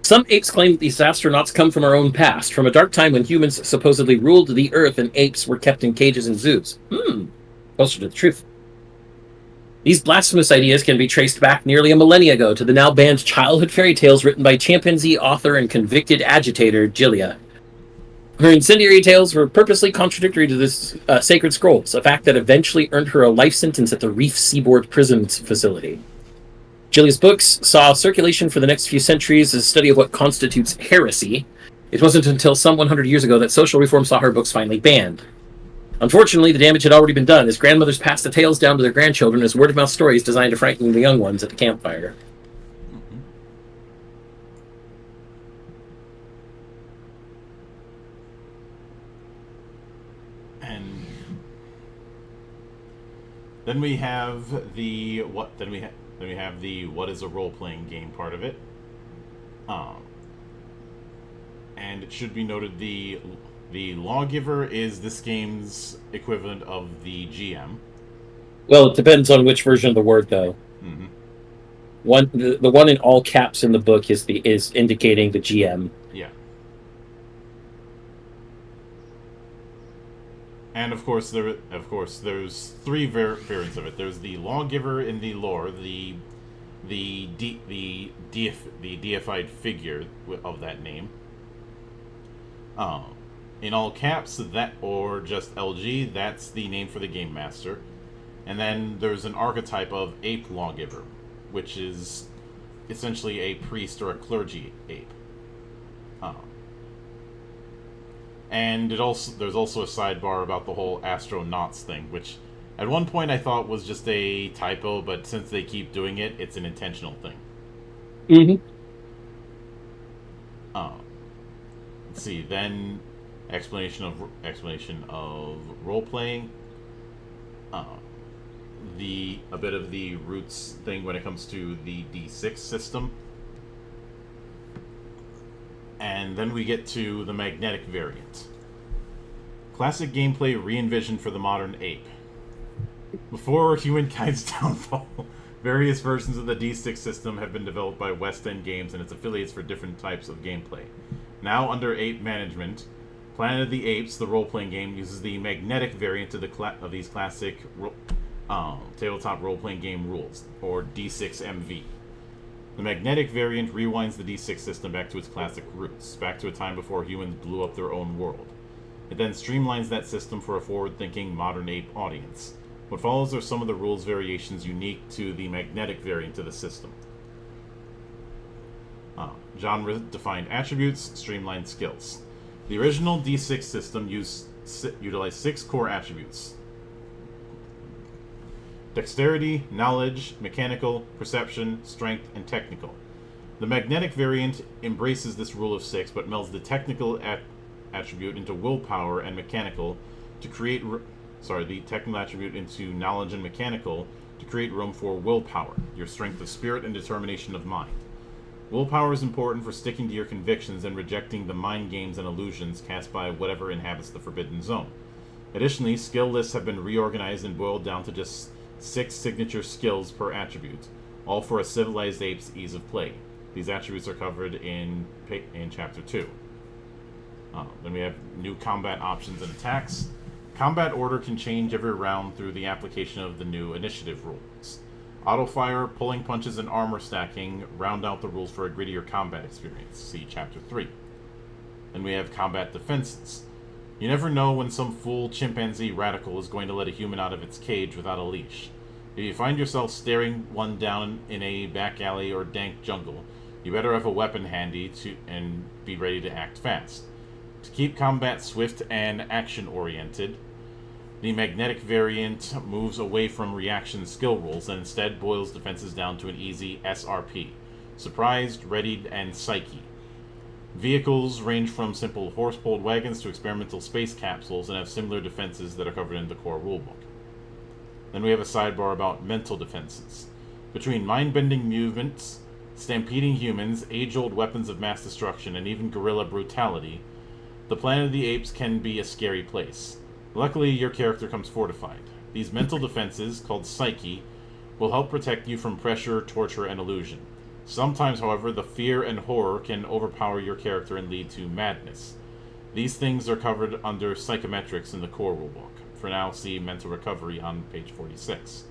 Some apes claim that these astronauts come from our own past, from a dark time when humans supposedly ruled the earth and apes were kept in cages and zoos. Closer to the truth. These blasphemous ideas can be traced back nearly a millennia ago to the now banned childhood fairy tales written by chimpanzee author and convicted agitator Gilia. Her incendiary tales were purposely contradictory to this sacred scrolls, a fact that eventually earned her a life sentence at the Reef Seaboard Prison Facility. Gillia's books saw circulation for the next few centuries as a study of what constitutes heresy. It wasn't until some 100 years ago that social reform saw her books finally banned. Unfortunately, the damage had already been done, as grandmothers passed the tales down to their grandchildren as word-of-mouth stories designed to frighten the young ones at the campfire. And then we have the what? Then we have the what is a role-playing game part of it. And it should be noted the Lawgiver is this game's equivalent of the GM. Well, it depends on which version of the word, though. The one in all caps in the book is indicating the GM. Yeah. And of course, there's three variants of it. There's the Lawgiver in the lore, the deified figure of that name. In all caps, that, or just LG, that's the name for the Game Master. And then there's an archetype of Ape Lawgiver, which is essentially a priest or a clergy ape. And there's also a sidebar about the whole astronauts thing, which at one point I thought was just a typo, but since they keep doing it, it's an intentional thing. Mm-hmm. Let's see. Then explanation of role playing. A bit of the roots thing when it comes to the D6 system. And then we get to the magnetic variant. Classic gameplay re-envisioned for the modern ape. Before humankind's downfall, various versions of the D6 system have been developed by West End Games and its affiliates for different types of gameplay. Now under ape management, Planet of the Apes, the role-playing game, uses the magnetic variant of these classic tabletop role-playing game rules, or D6MV. The magnetic variant rewinds the D6 system back to its classic roots, back to a time before humans blew up their own world. It then streamlines that system for a forward-thinking modern ape audience. What follows are some of the rules variations unique to the magnetic variant of the system. Genre-defined attributes, streamlined skills. The original D6 system utilized 6 core attributes: dexterity, knowledge, mechanical, perception, strength, and technical. The magnetic variant embraces this rule of 6, but melds the technical attribute into willpower and mechanical to create... the technical attribute into knowledge and mechanical to create room for willpower, your strength of spirit and determination of mind. Willpower is important for sticking to your convictions and rejecting the mind games and illusions cast by whatever inhabits the Forbidden Zone. Additionally, skill lists have been reorganized and boiled down to just 6 signature skills per attribute, all for a civilized ape's ease of play. These attributes are covered in Chapter 2. Then we have new combat options and attacks. Combat order can change every round through the application of the new initiative rules. Auto-fire, pulling punches, and armor stacking round out the rules for a grittier combat experience. See Chapter 3. Then we have combat defenses. You never know when some fool chimpanzee radical is going to let a human out of its cage without a leash. If you find yourself staring one down in a back alley or dank jungle, you better have a weapon handy and be ready to act fast. To keep combat swift and action-oriented, the magnetic variant moves away from reaction skill rules and instead boils defenses down to an easy SRP: surprised, readied, and psyche. Vehicles range from simple horse-pulled wagons to experimental space capsules and have similar defenses that are covered in the core rulebook. Then we have a sidebar about mental defenses. Between mind-bending movements, stampeding humans, age-old weapons of mass destruction, and even guerrilla brutality, the Planet of the Apes can be a scary place. Luckily, your character comes fortified. These mental defenses, called psyche, will help protect you from pressure, torture, and illusion. Sometimes, however, the fear and horror can overpower your character and lead to madness. These things are covered under psychometrics in the core rulebook. For now, see mental recovery on page 46.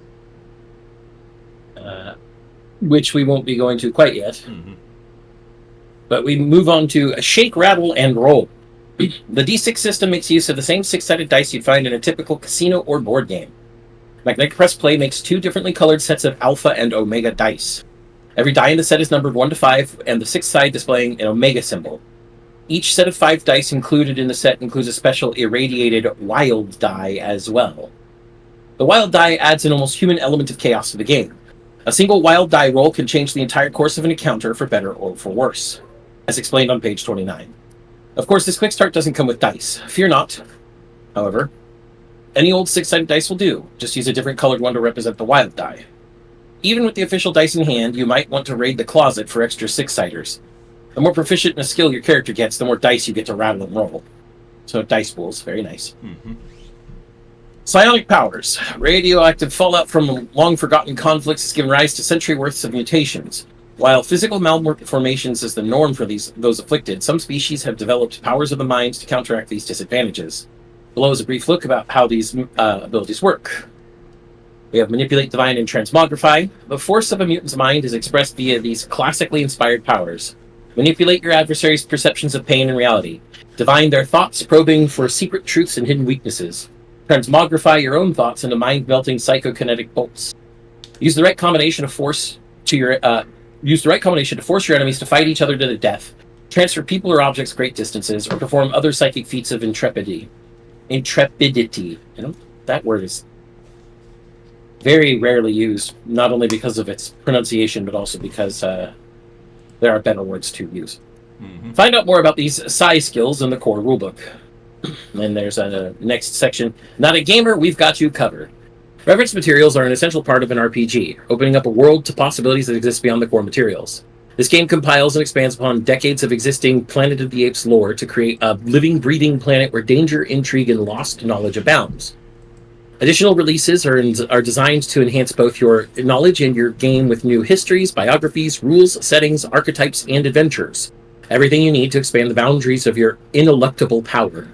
Which we won't be going to quite yet. Mm-hmm. But we move on to shake, rattle, and roll. The D6 system makes use of the same 6-sided dice you'd find in a typical casino or board game. Magnetic Press Play makes 2 differently colored sets of alpha and omega dice. Every die in the set is numbered 1 to 5, and the 6th side displaying an omega symbol. Each set of 5 dice included in the set includes a special irradiated wild die as well. The wild die adds an almost human element of chaos to the game. A single wild die roll can change the entire course of an encounter for better or for worse, as explained on page 29. Of course, this Quickstart doesn't come with dice. Fear not. However, any old 6-sided dice will do. Just use a different colored one to represent the wild die. Even with the official dice in hand, you might want to raid the closet for extra 6-siders. The more proficient in a skill your character gets, the more dice you get to rattle and roll. So dice pools, very nice. Mm-hmm. Psionic powers. Radioactive fallout from long-forgotten conflicts has given rise to century-worths of mutations. While physical malformations is the norm for those afflicted, some species have developed powers of the mind to counteract these disadvantages. Below is a brief look about how these abilities work. We have Manipulate, Divine, and Transmogrify. The force of a mutant's mind is expressed via these classically inspired powers. Manipulate your adversary's perceptions of pain and reality. Divine their thoughts, probing for secret truths and hidden weaknesses. Transmogrify your own thoughts into mind-melting psychokinetic bolts. Use the right combination of force to your use the right combination to force your enemies to fight each other to the death, transfer people or objects great distances, or perform other psychic feats of intrepidity. Intrepidity. You know, that word is very rarely used, not only because of its pronunciation, but also because there are better words to use. Mm-hmm. Find out more about these psi skills in the core rulebook. And there's a next section. Not a gamer, we've got you covered. Reference materials are an essential part of an RPG, opening up a world to possibilities that exist beyond the core materials. This game compiles and expands upon decades of existing Planet of the Apes lore to create a living, breathing planet where danger, intrigue, and lost knowledge abounds. Additional releases are designed to enhance both your knowledge and your game with new histories, biographies, rules, settings, archetypes, and adventures. Everything you need to expand the boundaries of your ineluctable power.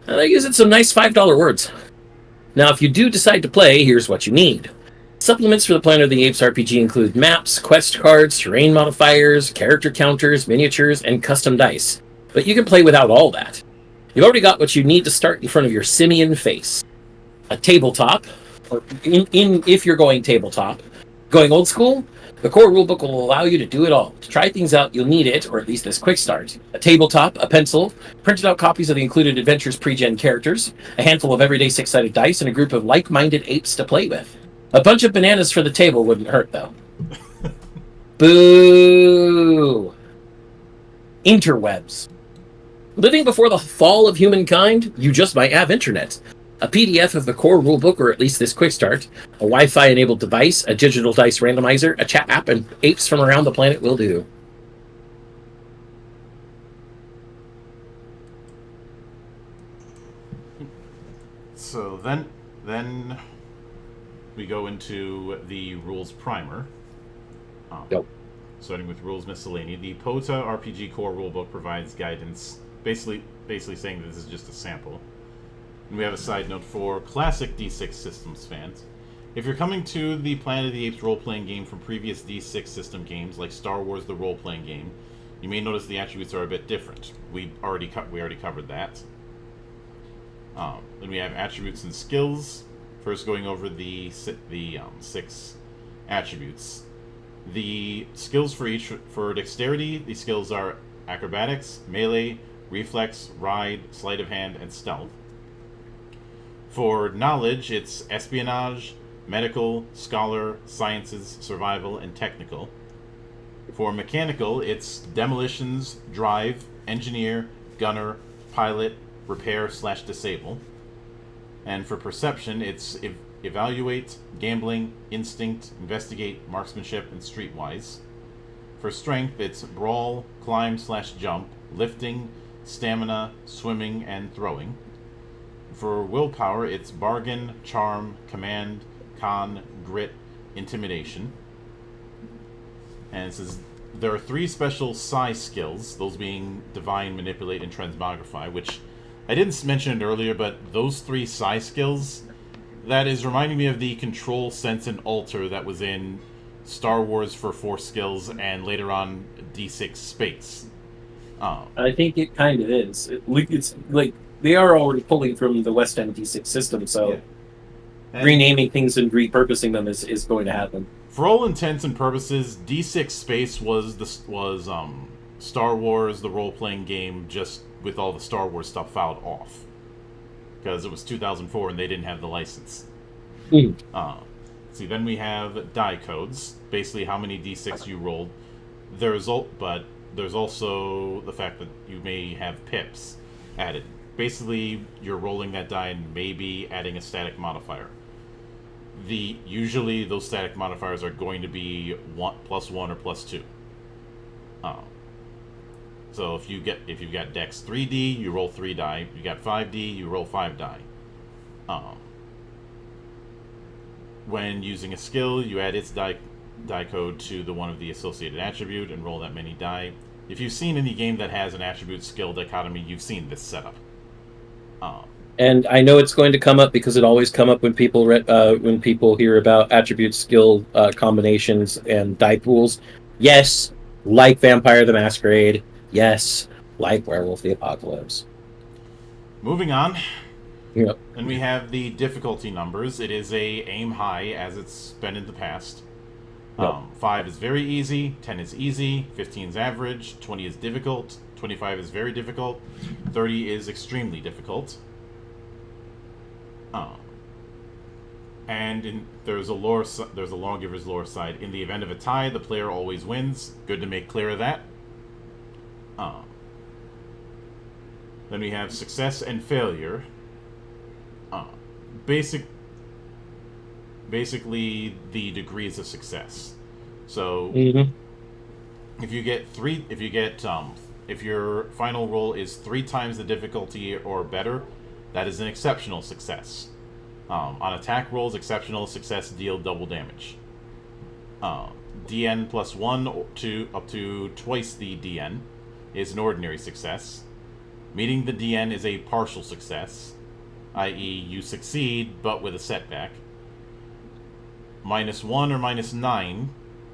They're using some nice $5 words. Now, if you do decide to play, here's what you need. Supplements for the Planet of the Apes RPG include maps, quest cards, terrain modifiers, character counters, miniatures, and custom dice. But you can play without all that. You've already got what you need to start in front of your simian face. A tabletop, or if you're going tabletop. Going old school, the core rulebook will allow you to do it all. To try things out, you'll need it, or at least this quick start. A tabletop, a pencil, printed out copies of the included Adventures pre-gen characters, a handful of everyday six-sided dice, and a group of like-minded apes to play with. A bunch of bananas for the table wouldn't hurt, though. Boo! Interwebs. Living before the fall of humankind, you just might have internet. A PDF of the core rulebook, or at least this quick start, a Wi-Fi enabled device, a digital dice randomizer, a chat app, and apes from around the planet will do. So then we go into the rules primer. Yep. Starting with rules miscellany. The POTA RPG core rulebook provides guidance, basically saying that this is just a sample. And we have a side note for classic D6 systems fans. If you're coming to the Planet of the Apes role-playing game from previous D6 system games, like Star Wars the role-playing game, you may notice the attributes are a bit different. We already covered that. Then we have attributes and skills. First, going over the 6 attributes. The skills for dexterity, the skills are acrobatics, melee, reflex, ride, sleight of hand, and stealth. For knowledge, it's espionage, medical, scholar, sciences, survival, and technical. For mechanical, it's demolitions, drive, engineer, gunner, pilot, repair/disable. And for perception, it's evaluate, gambling, instinct, investigate, marksmanship, and streetwise. For strength, it's brawl, climb/jump, lifting, stamina, swimming, and throwing. For willpower, it's bargain, charm, command, con, grit, intimidation. And it says there are 3 special psi skills, those being divine, manipulate, and transmogrify, which I didn't mention it earlier, but those 3 psi skills, that is reminding me of the control, sense, and alter that was in Star Wars for Force skills and later on D6 Space. I think it kind of is. It's like they are already pulling from the West End D6 system, so yeah. renaming things and repurposing them is going to happen. For all intents and purposes, D6 Space was Star Wars, the role-playing game, just with all the Star Wars stuff filed off. Because it was 2004 and they didn't have the license. See, then we have die codes, basically how many D6 you rolled. There's also the fact that you may have pips added. Basically, you're rolling that die and maybe adding a static modifier. Usually those static modifiers are going to be +1 or +2. So if you've got Dex 3D, you roll 3 die. If you got 5D, you roll 5 die. When using a skill, you add its die code to the one of the associated attribute and roll that many die. If you've seen any game that has an attribute skill dichotomy, you've seen this setup. And I know it's going to come up because it always come up when people hear about attribute skill combinations and die pools. Yes, like Vampire the Masquerade. Yes, like Werewolf the Apocalypse. Moving on. Yep. And we have the difficulty numbers. It is aim high, as it's been in the past. Yep. 5 is very easy, 10 is easy, 15 is average, 20 is difficult, 25 is very difficult, 30 is extremely difficult. There's a lawgiver's lore side. In the event of a tie, the player always wins. Good to make clear of that. Then we have success and failure. Basically the degrees of success. So if your final roll is 3 times the difficulty or better, that is an exceptional success. On attack rolls, exceptional success deal double damage. DN plus 1 up to twice the DN is an ordinary success. Meeting the DN is a partial success, i.e. you succeed but with a setback. -1 or -9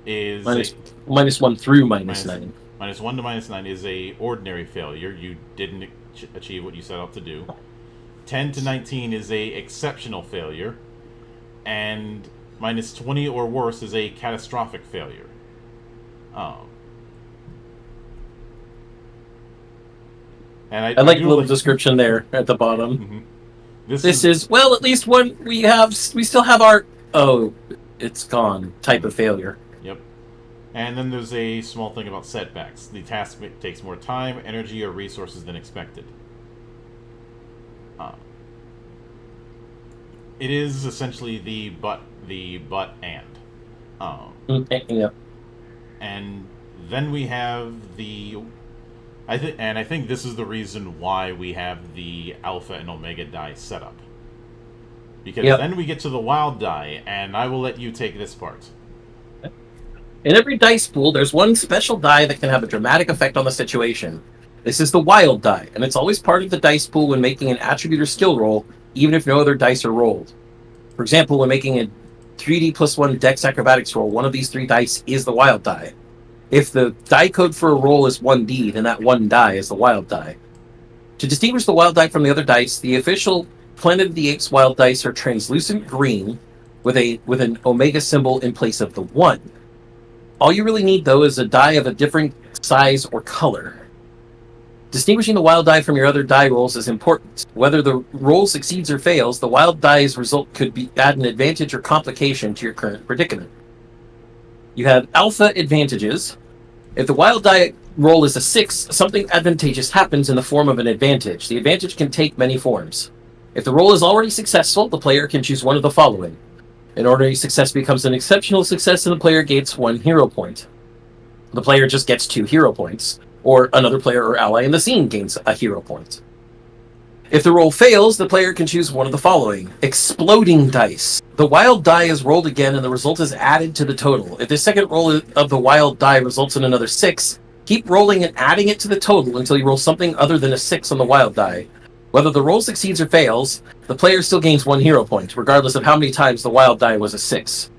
is -1 through -9. -1 to -9 is a ordinary failure. You didn't achieve what you set out to do. 10 to 19 is a exceptional failure, and -20 or worse is a catastrophic failure. And I like the little description there at the bottom. Mm-hmm. This is well, at least one we still have our it's gone type of failure. Yep. And then there's a small thing about setbacks. The task takes more time, energy, or resources than expected. It is essentially the but and. Yep. And then we have I think this is the reason why we have the alpha and omega die set up. Because then we get to the wild die, and I will let you take this part. In every dice pool, there's one special die that can have a dramatic effect on the situation. This is the wild die, and it's always part of the dice pool when making an attribute or skill roll, even if no other dice are rolled. For example, when making a 3D plus 1 Dex Acrobatics roll, one of these 3 dice is the wild die. If the die code for a roll is 1D, then that 1 die is the wild die. To distinguish the wild die from the other dice, the official Planet of the Apes wild dice are translucent green with an omega symbol in place of the 1. All you really need, though, is a die of a different size or color. Distinguishing the wild die from your other die rolls is important. Whether the roll succeeds or fails, the wild die's result could add an advantage or complication to your current predicament. You have alpha advantages. If the wild die roll is a 6, something advantageous happens in the form of an advantage. The advantage can take many forms. If the roll is already successful, the player can choose one of the following. An ordinary success becomes an exceptional success and the player gains 1 hero point. The player just gets 2 hero points, or another player or ally in the scene gains a hero point. If the roll fails, the player can choose one of the following. Exploding dice. The wild die is rolled again and the result is added to the total. If the second roll of the wild die results in another 6, keep rolling and adding it to the total until you roll something other than a 6 on the wild die. Whether the roll succeeds or fails, the player still gains 1 hero point, regardless of how many times the wild die was a 6.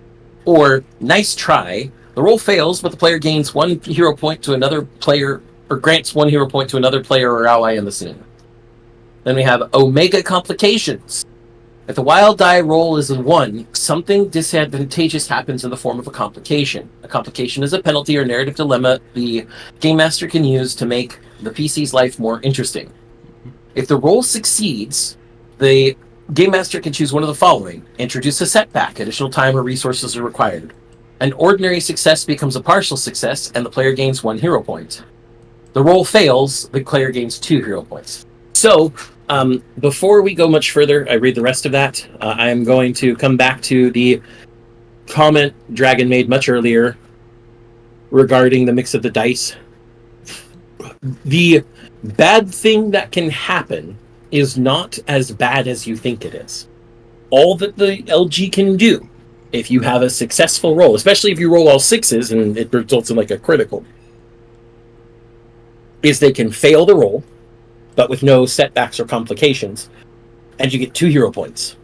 Or, nice try. The roll fails, but the player gains 1 hero point to another player, or grants 1 hero point to another player or ally in the scene. Then we have Omega Complications. If the wild die roll is a 1, something disadvantageous happens in the form of a complication. A complication is a penalty or narrative dilemma the Game Master can use to make the PC's life more interesting. If the roll succeeds, the Game Master can choose one of the following. Introduce a setback. Additional time or resources are required. An ordinary success becomes a partial success, and the player gains 1 hero point. The roll fails, the player gains 2 hero points. So, before we go much further, I read the rest of that. I am going to come back to the comment Dragon made much earlier regarding the mix of the dice. The bad thing that can happen is not as bad as you think it is. All that the LG can do, if you have a successful roll, especially if you roll all 6s and it results in like a critical, is they can fail the roll, but with no setbacks or complications, and you get 2 hero points.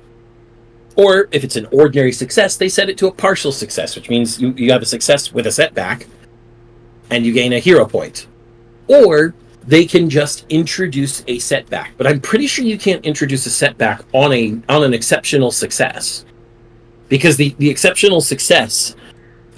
Or if it's an ordinary success, they set it to a partial success, which means you have a success with a setback, and you gain a hero point. Or they can just introduce a setback. But I'm pretty sure you can't introduce a setback on an exceptional success. Because the exceptional success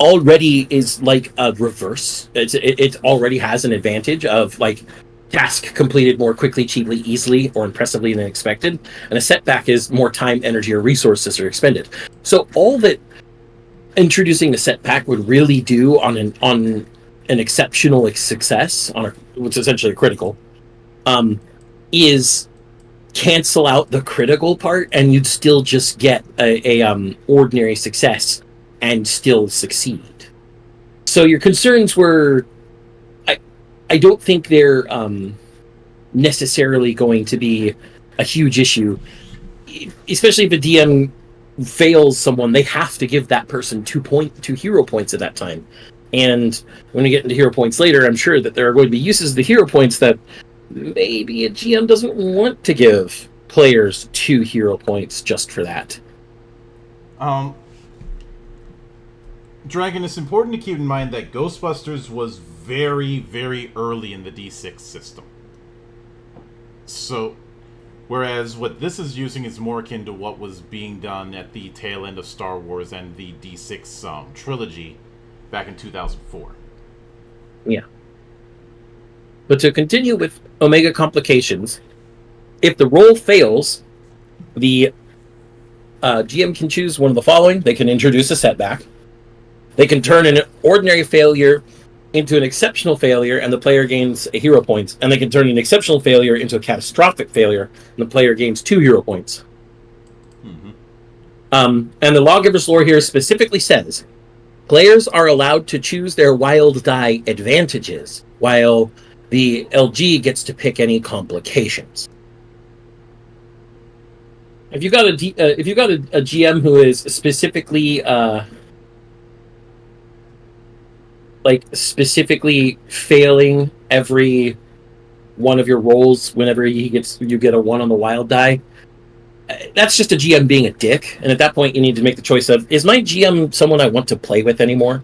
already is like a reverse. It already has an advantage of like task completed more quickly, cheaply, easily, or impressively than expected, and a setback is more time, energy, or resources are expended. So all that introducing a setback would really do on an exceptional success which is essentially a critical, is cancel out the critical part, and you'd still just get a ordinary success and still succeed. So your concerns were, I don't think they're necessarily going to be a huge issue, especially if a DM fails someone. They have to give that person 2 hero points at that time. And when we get into hero points later, I'm sure that there are going to be uses of the hero points that maybe a GM doesn't want to give players 2 hero points just for that. Dragon, it's important to keep in mind that Ghostbusters was very, very early in the D6 system. So, whereas what this is using is more akin to what was being done at the tail end of Star Wars and the D6 trilogy back in 2004. Yeah. But to continue with Omega complications, if the roll fails, the GM can choose one of the following. They can introduce a setback. They can turn an ordinary failure into an exceptional failure, and the player gains a hero points. And they can turn an exceptional failure into a catastrophic failure, and the player gains 2 hero points. Mm-hmm. And the Lawgiver's Lore here specifically says, players are allowed to choose their wild die advantages, while the LG gets to pick any complications. If you got a GM who is specifically specifically failing every one of your rolls whenever you get a 1 on the wild die, that's just a GM being a dick. And at that point, you need to make the choice of, is my GM someone I want to play with anymore?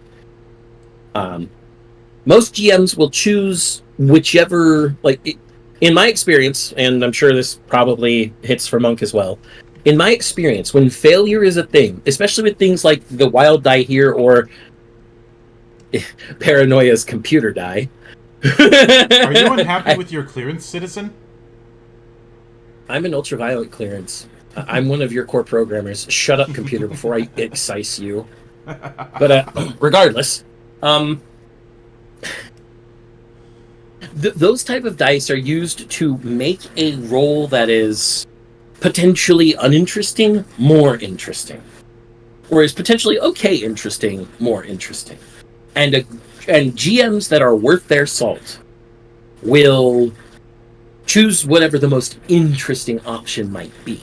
Most GMs will choose whichever, in my experience, and I'm sure this probably hits for Monk as well, in my experience, when failure is a thing, especially with things like the wild die here or Paranoia's computer die. Are you unhappy with your clearance, citizen? I'm an ultraviolet clearance. I'm one of your core programmers. Shut up, computer, before I excise you. But regardless, those type of dice are used to make a roll that is potentially uninteresting more interesting, or is potentially okay interesting more interesting. And GMs that are worth their salt will choose whatever the most interesting option might be.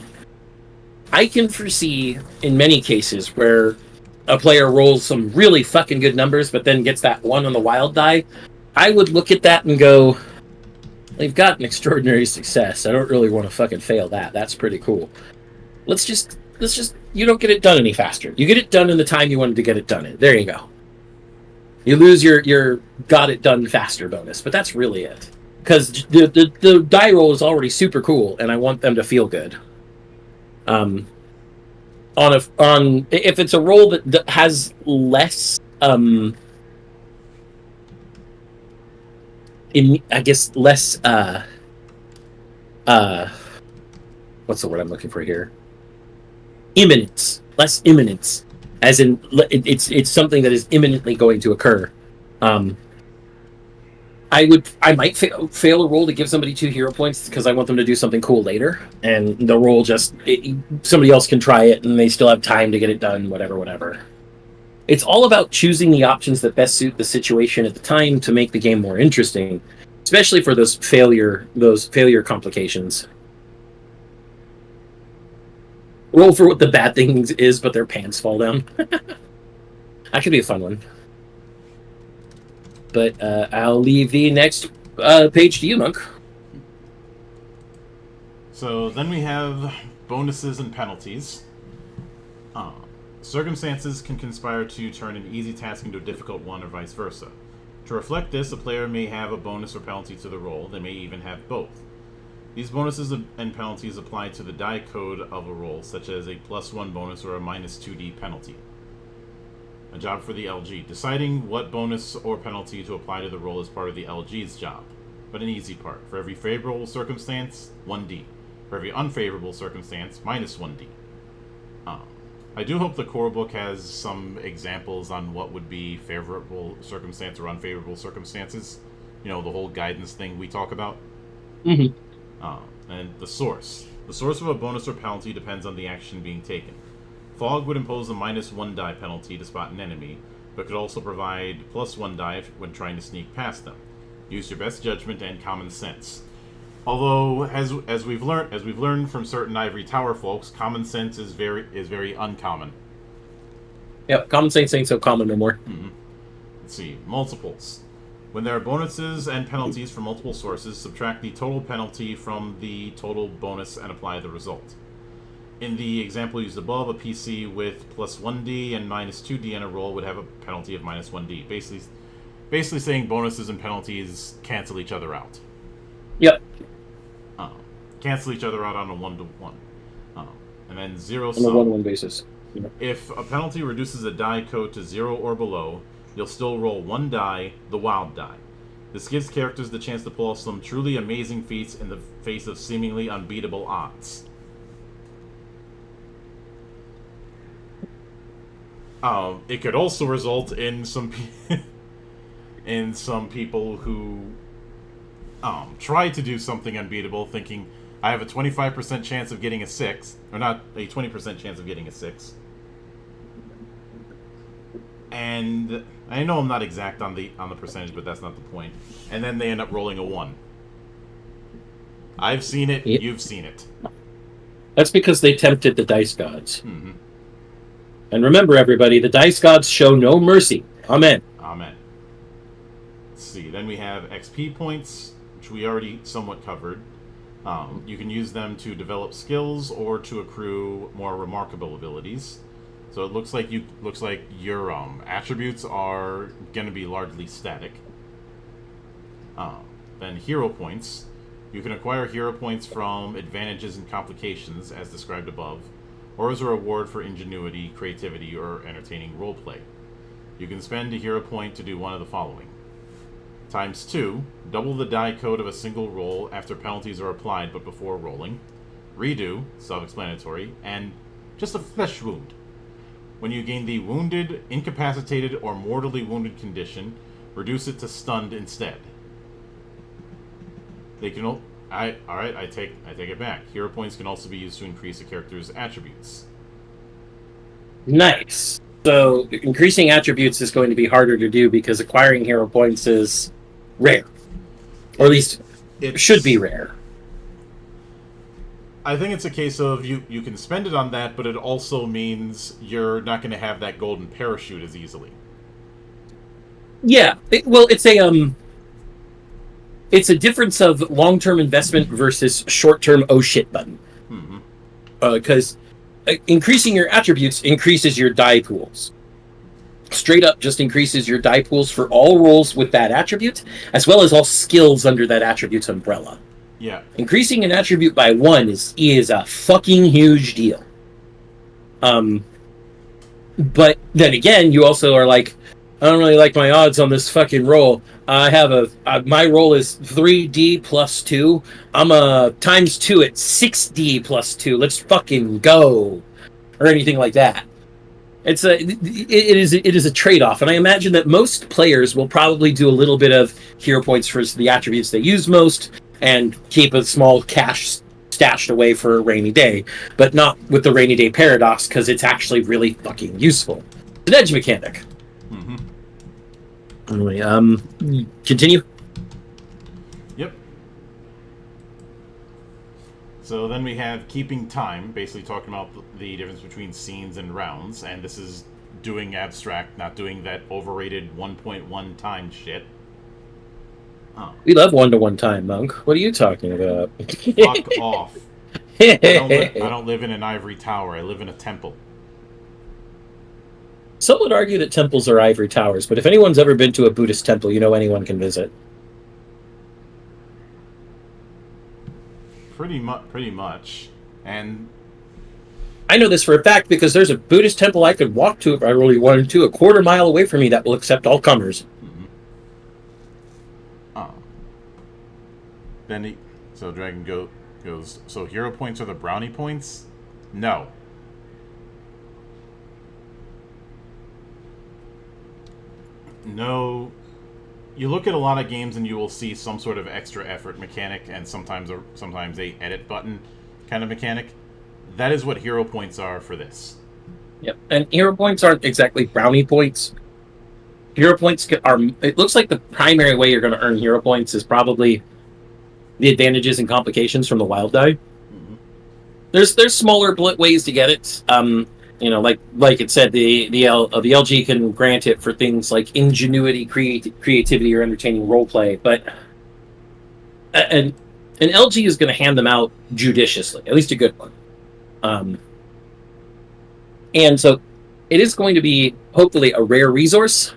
I can foresee in many cases where a player rolls some really fucking good numbers but then gets that 1 on the wild die. I would look at that and go, they've got an extraordinary success. I don't really want to fucking fail that. That's pretty cool. Let's just you don't get it done any faster. You get it done in the time you wanted to get it done in. There you go. You lose your got it done faster bonus, but that's really it. Because the die roll is already super cool, and I want them to feel good. If it's a roll that has less less what's the word I'm looking for here? Imminence. Less imminence. As in, it's something that is imminently going to occur. I might fail a roll to give somebody 2 hero points because I want them to do something cool later, and the roll somebody else can try it and they still have time to get it done. Whatever. It's all about choosing the options that best suit the situation at the time to make the game more interesting, especially for those failure complications. Roll for what the bad thing is, but their pants fall down. That could be a fun one. But I'll leave the next page to you, Monk. So then we have bonuses and penalties. Circumstances can conspire to turn an easy task into a difficult one, or vice versa. To reflect this, a player may have a bonus or penalty to the roll. They may even have both. These bonuses and penalties apply to the die code of a roll, such as a +1 bonus or a -2d penalty. A job for the LG. Deciding what bonus or penalty to apply to the roll is part of the LG's job, but an easy part. For every favorable circumstance, 1d. For every unfavorable circumstance, minus 1d. I do hope the core book has some examples on what would be favorable circumstance or unfavorable circumstances. You know, the whole guidance thing we talk about. Mm-hmm. And the source. The source of a bonus or penalty depends on the action being taken. Fog would impose a minus 1 die penalty to spot an enemy, but could also provide plus 1 die when trying to sneak past them. Use your best judgment and common sense. Although, as we've learned from certain Ivory Tower folks, common sense is very uncommon. Yep, common sense ain't so common no more. Mm-hmm. Let's see, multiples. When there are bonuses and penalties from multiple sources, subtract the total penalty from the total bonus and apply the result. In the example used above, a PC with plus 1d and minus 2d in a roll would have a penalty of minus 1d. Basically saying bonuses and penalties cancel each other out. Yep. Cancel each other out on a 1-to-1. And then zero On sum. a 1-1 basis. Yep. If a penalty reduces a die code to 0 or below, you'll still roll 1 die, the wild die. This gives characters the chance to pull off some truly amazing feats in the face of seemingly unbeatable odds. It could also result in some people who try to do something unbeatable, thinking I have a 25% chance of getting a 6, or not a 20% chance of getting a 6. And I know I'm not exact on the percentage, but that's not the point. And then they end up rolling a 1. I've seen it. Yep. You've seen it. That's because they tempted the dice gods. Mm-hmm. And remember, everybody, the dice gods show no mercy. Amen. Amen. Let's see. Then we have XP points, which we already somewhat covered. You can use them to develop skills or to accrue more remarkable abilities. So it looks like your attributes are going to be largely static. Then hero points. You can acquire hero points from advantages and complications, as described above, or as a reward for ingenuity, creativity, or entertaining roleplay. You can spend a hero point to do one of the following. Times 2, double the die code of a single roll after penalties are applied but before rolling. Redo, self-explanatory, and just a flesh wound. When you gain the wounded, incapacitated, or mortally wounded condition, reduce it to stunned instead. They can I take it back. Hero points can also be used to increase a character's attributes. Nice. So increasing attributes is going to be harder to do because acquiring hero points is rare. Or at least it should be rare. I think it's a case of you can spend it on that, but it also means you're not going to have that golden parachute as easily. Yeah. It's a difference of long-term investment versus short-term oh shit button. Because increasing your attributes increases your die pools. Straight up just increases your die pools for all rolls with that attribute, as well as all skills under that attribute's umbrella. Yeah. Increasing an attribute by 1 is a fucking huge deal. But then again, you also are like, I don't really like my odds on this fucking roll. I have my roll is 3D plus 2. I'm a times 2 at 6D plus 2. Let's fucking go. Or anything like that. It is a trade-off, and I imagine that most players will probably do a little bit of hero points for the attributes they use most, and keep a small cash stashed away for a rainy day, but not with the rainy day paradox, because it's actually really fucking useful. It's an edge mechanic. Anyway, continue. Yep. So then we have keeping time, basically talking about the difference between scenes and rounds, and this is doing abstract, not doing that overrated 1.1 time shit. We love 1-to-1 time, Monk. What are you talking about? Fuck off. I don't live in an ivory tower. I live in a temple. Some would argue that temples are ivory towers, but if anyone's ever been to a Buddhist temple, you know anyone can visit. Pretty much. And I know this for a fact because there's a Buddhist temple I could walk to if I really wanted to, a quarter mile away from me that will accept all comers. Mm-hmm. Then so Dragon goes, so hero points are the brownie points? No. No. You look at a lot of games and you will see some sort of extra effort mechanic and sometimes a edit button kind of mechanic. That is what hero points are for this. Yep, and hero points aren't exactly brownie points. Hero points are. It looks like the primary way you're going to earn hero points is probably the advantages and complications from the wild die. Mm-hmm. There's smaller ways to get it. Like it said, the LG can grant it for things like ingenuity, creativity, or entertaining roleplay. But an LG is going to hand them out judiciously, at least a good one. And so it is going to be hopefully a rare resource,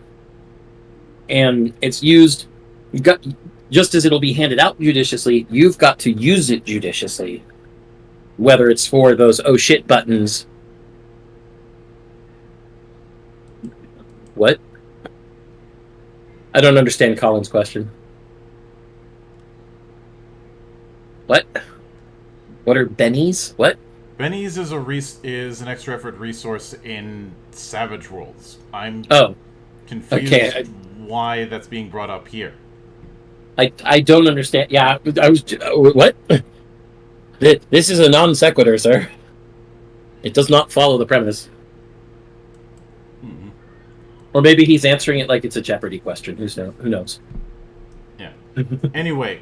and it's used. You've got, just as it'll be handed out judiciously, you've got to use it judiciously. Whether it's for those oh shit buttons. What? I don't understand Colin's question. What? What are bennies? What? Benny's is an extra effort resource in Savage Worlds. I'm confused why that's being brought up here. I don't understand. Yeah, I was. What? This is a non sequitur, sir. It does not follow the premise. Mm-hmm. Or maybe he's answering it like it's a Jeopardy question. Who knows? Yeah. Anyway.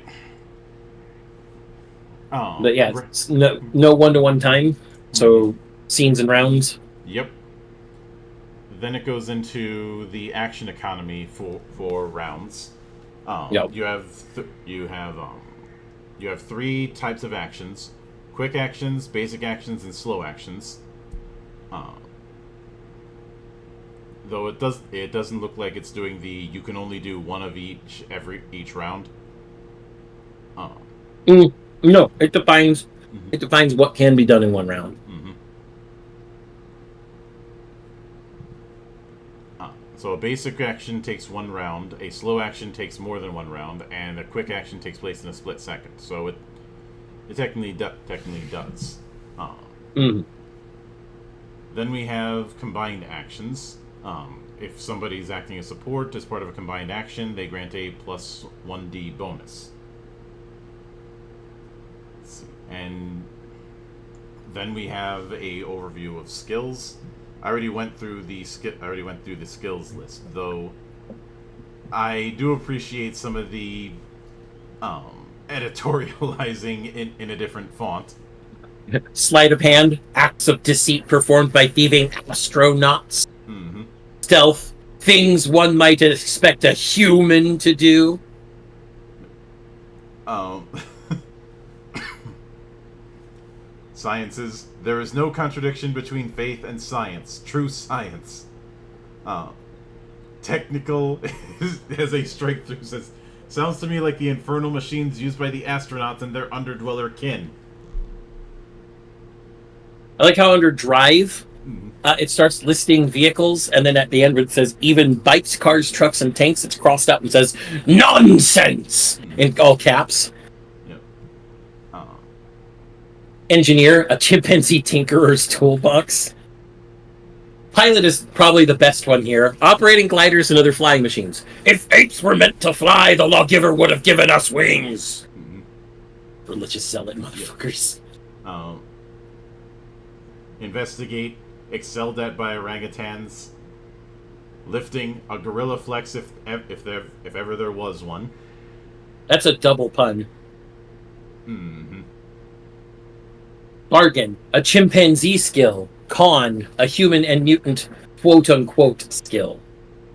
Oh, but yeah, no one-to-one time. So scenes and rounds. Yep. Then it goes into the action economy for rounds. Yep. You have three types of actions: quick actions, basic actions, and slow actions. Though it doesn't look like it's doing the you can only do one of each round. No, it defines what can be done in one round. Mm-hmm. So a basic action takes 1 round, a slow action takes more than 1 round, and a quick action takes place in a split second. So it technically does. Mm-hmm. Then we have combined actions. If somebody's acting as support as part of a combined action, they grant a plus 1d bonus. And then we have a overview of skills. I already went through the skills list, though I do appreciate some of the editorializing in a different font. Sleight of hand, acts of deceit performed by thieving astronauts. Mm-hmm. Stealth, things one might expect a human to do. Sciences. There is no contradiction between faith and science. True science. Technical has a straight through says, sounds to me like the infernal machines used by the astronauts and their underdweller kin. I like how under drive, it starts listing vehicles, and then at the end it says even bikes, cars, trucks, and tanks. It's crossed out and says nonsense in all caps. Engineer, a chimpanzee tinkerer's toolbox. Pilot is probably the best one here. Operating gliders and other flying machines. If apes were meant to fly, the lawgiver would have given us wings. Mm-hmm. Religious zealot motherfuckers. Investigate, excelled at by orangutans. Lifting, a gorilla flex if ever there was one. That's a double pun. Mm-hmm. Bargain, a chimpanzee skill. Con, a human and mutant quote-unquote skill.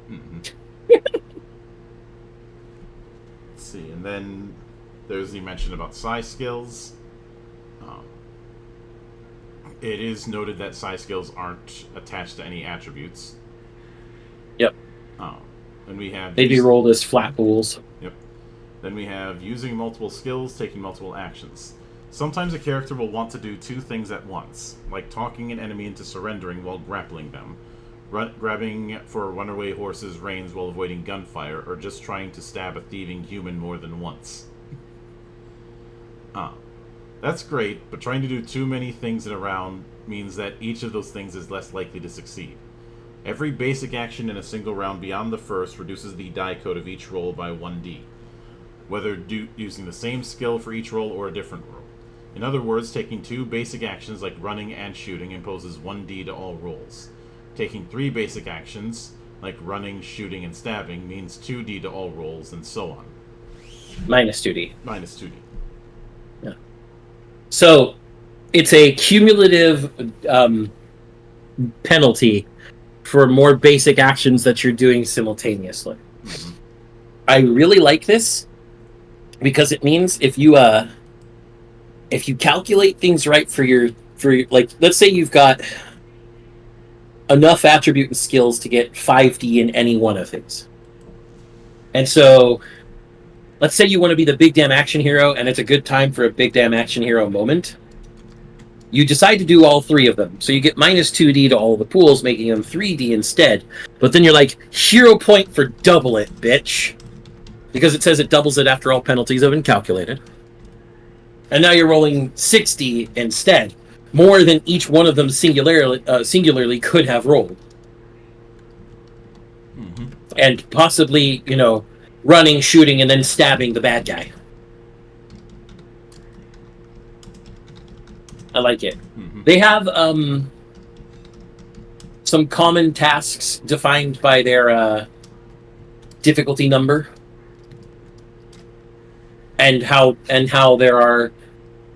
Mm-hmm. Let's see, and then there's the mention about psi skills. It is noted that psi skills aren't attached to any attributes. Yep. And we have... They'd be rolled as flat pools. Yep. Then we have using multiple skills, taking multiple actions. Sometimes a character will want to do two things at once, like talking an enemy into surrendering while grappling them, grabbing for runaway horse's reins while avoiding gunfire, or just trying to stab a thieving human more than once. That's great, but trying to do too many things in a round means that each of those things is less likely to succeed. Every basic action in a single round beyond the first reduces the die code of each roll by 1d, whether using the same skill for each roll or a different roll. In other words, taking two basic actions like running and shooting imposes 1d to all rolls. Taking three basic actions, like running, shooting, and stabbing, means 2d to all rolls, and so on. Minus 2d. Minus 2d. Yeah. So, it's a cumulative penalty for more basic actions that you're doing simultaneously. Mm-hmm. I really like this because it means if you calculate things right for your like, let's say you've got enough attribute and skills to get 5D in any one of these. And so, let's say you want to be the big damn action hero, and it's a good time for a big damn action hero moment. You decide to do all three of them. So you get minus 2D to all the pools, making them 3D instead. But then you're like, hero point for double it, bitch. Because it says it doubles it after all penalties have been calculated. And now you're rolling 60 instead. More than each one of them singularly could have rolled. Mm-hmm. And possibly, running, shooting, and then stabbing the bad guy. I like it. Mm-hmm. They have some common tasks defined by their difficulty number. And how there are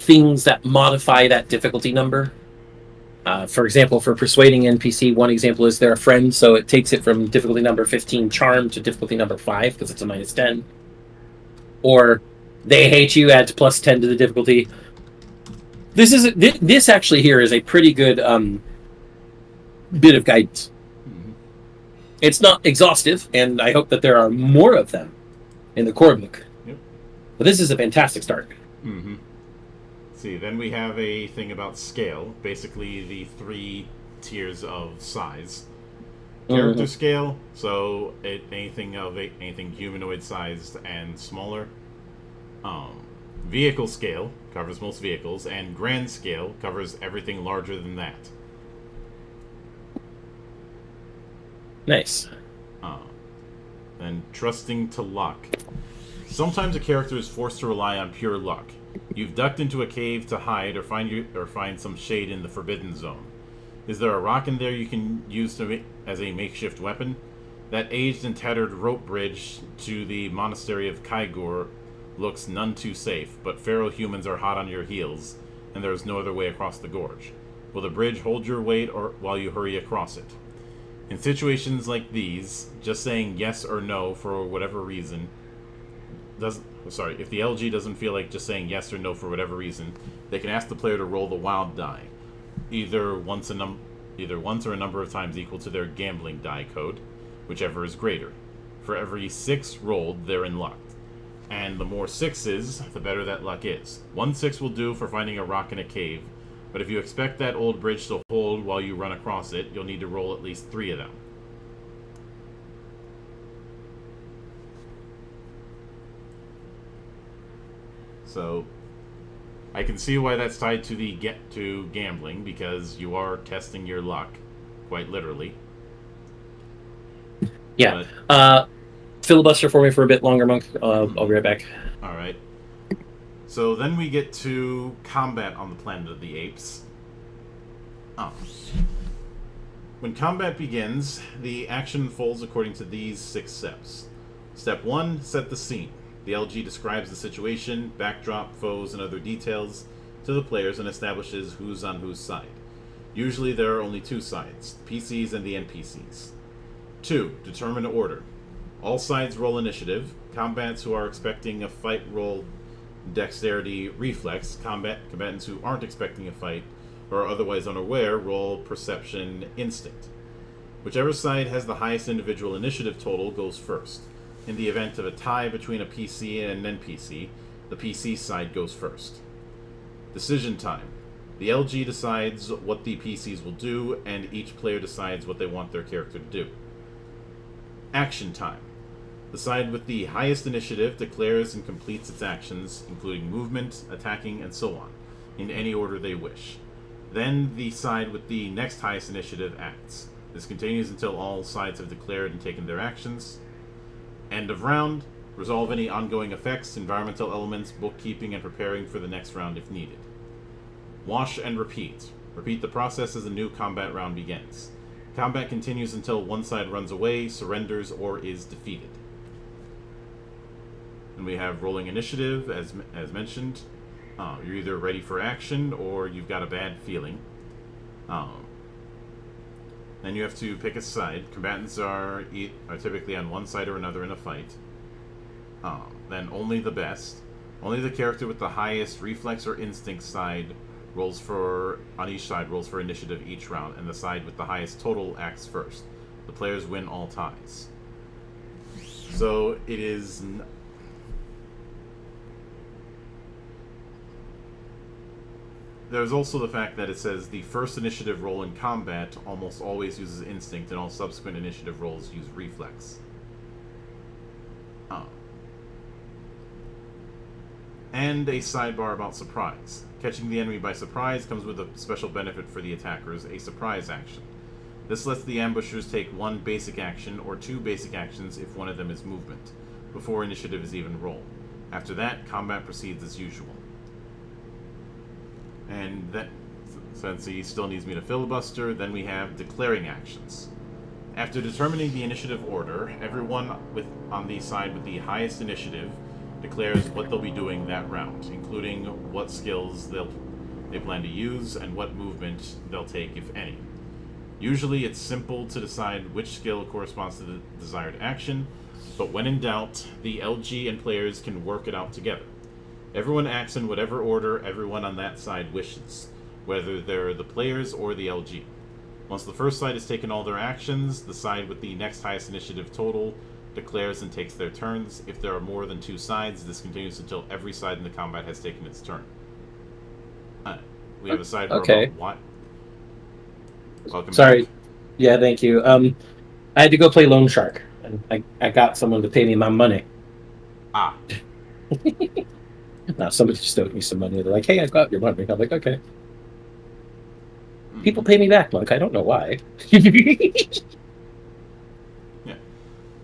things that modify that difficulty number. For example, for persuading NPC, one example is they're a friend, so it takes it from difficulty number 15 charm to difficulty number 5 because it's a minus 10. Or they hate you, adds plus 10 to the difficulty. This actually here is a pretty good bit of guidance. Mm-hmm. It's not exhaustive, and I hope that there are more of them in the core book. Yep. But this is a fantastic start. Mm-hmm. See, then we have a thing about scale, basically the 3 tiers of size. Character scale, so anything humanoid sized and smaller. Vehicle scale covers most vehicles, and grand scale covers everything larger than that. Nice. Then trusting to luck. Sometimes a character is forced to rely on pure luck. You've ducked into a cave to hide or find some shade in the forbidden zone. Is there a rock in there you can use as a makeshift weapon? That aged and tattered rope bridge to the monastery of Kaigur looks none too safe, but feral humans are hot on your heels, and there is no other way across the gorge. Will the bridge hold your weight while you hurry across it? In situations like these, just saying yes or no for whatever reason if the LG doesn't feel like just saying yes or no for whatever reason, they can ask the player to roll the wild die, either once or a number of times equal to their gambling die code, whichever is greater. For every 6 rolled, they're in luck. And the more 6s, the better that luck is. 1 6 will do for finding a rock in a cave, but if you expect that old bridge to hold while you run across it, you'll need to roll at least 3 of them. So, I can see why that's tied to gambling, because you are testing your luck, quite literally. Yeah. Filibuster for me for a bit longer, Monk. I'll be right back. Alright. So then we get to combat on the planet of the apes. When combat begins, the action unfolds according to these 6 steps. Step 1, set the scene. The LG describes the situation, backdrop, foes, and other details to the players and establishes who's on whose side. Usually there are only 2 sides, the PCs and the NPCs. 2. Determine order. All sides roll initiative. Combatants who are expecting a fight roll dexterity reflex. Combatants who aren't expecting a fight or are otherwise unaware roll perception instinct. Whichever side has the highest individual initiative total goes first. In the event of a tie between a PC and an NPC, the PC side goes first. Decision time. The LG decides what the PCs will do, and each player decides what they want their character to do. Action time. The side with the highest initiative declares and completes its actions, including movement, attacking, and so on, in any order they wish. Then the side with the next highest initiative acts. This continues until all sides have declared and taken their actions. End of round. Resolve any ongoing effects, environmental elements, bookkeeping, and preparing for the next round if needed. Wash and repeat. Repeat the process as a new combat round begins. Combat continues until one side runs away, surrenders, or is defeated. And we have rolling initiative, as mentioned. You're either ready for action or you've got a bad feeling. Then you have to pick a side. Combatants are typically on one side or another in a fight. Then only the best. Only the character with the highest reflex or instinct side on each side rolls for initiative each round, and the side with the highest total acts first. The players win all ties. So it is. There's also the fact that it says the first initiative roll in combat almost always uses instinct, and all subsequent initiative rolls use reflex. And a sidebar about surprise. Catching the enemy by surprise comes with a special benefit for the attackers, a surprise action. This lets the ambushers take one basic action or two basic actions if one of them is movement, before initiative is even rolled. After that, combat proceeds as usual. And that, since he still needs me to filibuster, then we have declaring actions. After determining the initiative order, everyone on the side with the highest initiative declares what they'll be doing that round, including what skills they plan to use and what movement they'll take, if any. Usually it's simple to decide which skill corresponds to the desired action, but when in doubt, the LG and players can work it out together. Everyone acts in whatever order everyone on that side wishes, whether they're the players or the LG. Once the first side has taken all their actions, the side with the next highest initiative total declares and takes their turns. If there are more than two sides, this continues until every side in the combat has taken its turn. We have a side about what? Welcome Sorry. back. Yeah, thank you. I had to go play Loan Shark, and I got someone to pay me my money. Now, somebody just owed me some money. They're like, hey, I got your money. I'm like, okay. Mm-hmm. People pay me back, Monk. I don't know why. Yeah.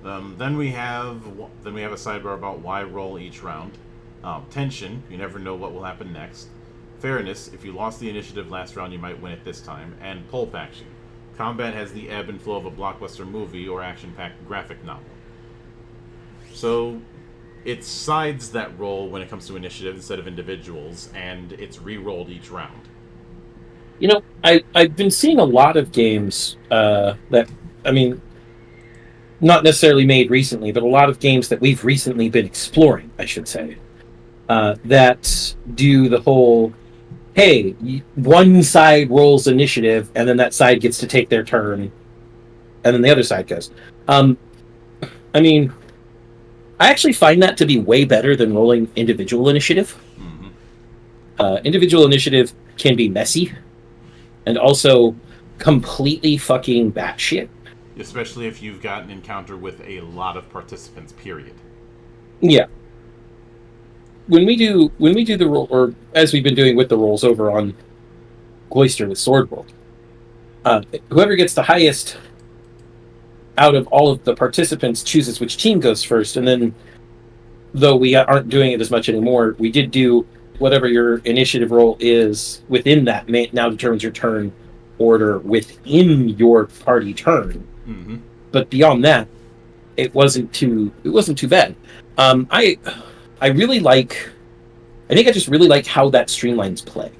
Then we have a sidebar about why roll each round. Tension. You never know what will happen next. Fairness. If you lost the initiative last round, you might win it this time. And pulp action. Combat has the ebb and flow of a blockbuster movie or action-packed graphic novel. So it's sides that roll when it comes to initiative instead of individuals, and it's re-rolled each round. You know, I've been seeing a lot of games that, I mean, not necessarily made recently, but a lot of games that we've recently been exploring, I should say, that do the whole, hey, one side rolls initiative, and then that side gets to take their turn, and then the other side goes. I mean, I actually find that to be way better than rolling individual initiative. Mm-hmm. Individual initiative can be messy, and also completely fucking batshit. Especially if you've got an encounter with a lot of participants, period. Yeah. When we do the roll, or as we've been doing with the rolls over on Cloister with Sword World, whoever gets the highest out of all of the participants chooses which team goes first, and then, though we aren't doing it as much anymore, we did do whatever your initiative roll is within that now determines your turn order within your party turn. Mm-hmm. But beyond that, it wasn't too bad. I really like. I think I just really like how that streamlines play.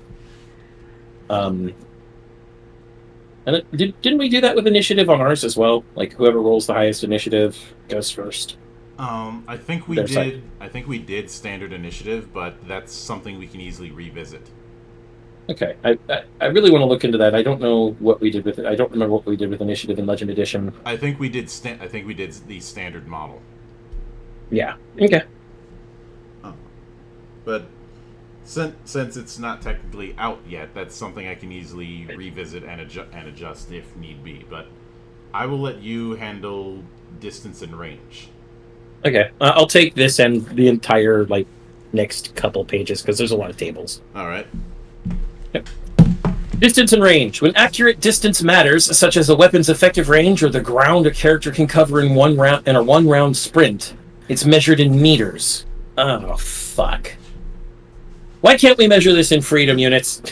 And didn't we do that with initiative on ours as well? Like whoever rolls the highest initiative goes first. I think we did. I think we did standard initiative, but that's something we can easily revisit. Okay, I really want to look into that. I don't know what we did with it. I don't remember what we did with initiative in Legend Edition. I think we did. I think we did the standard model. Yeah. Okay. But Since it's not technically out yet, that's something I can easily revisit and adjust if need be. But I will let you handle distance and range. Okay, I'll take this and the entire next couple pages because there's a lot of tables. All right. Yep. Distance and range. When accurate distance matters, such as a weapon's effective range or the ground a character can cover in a one-round sprint, it's measured in meters. Oh fuck! Why can't we measure this in freedom units?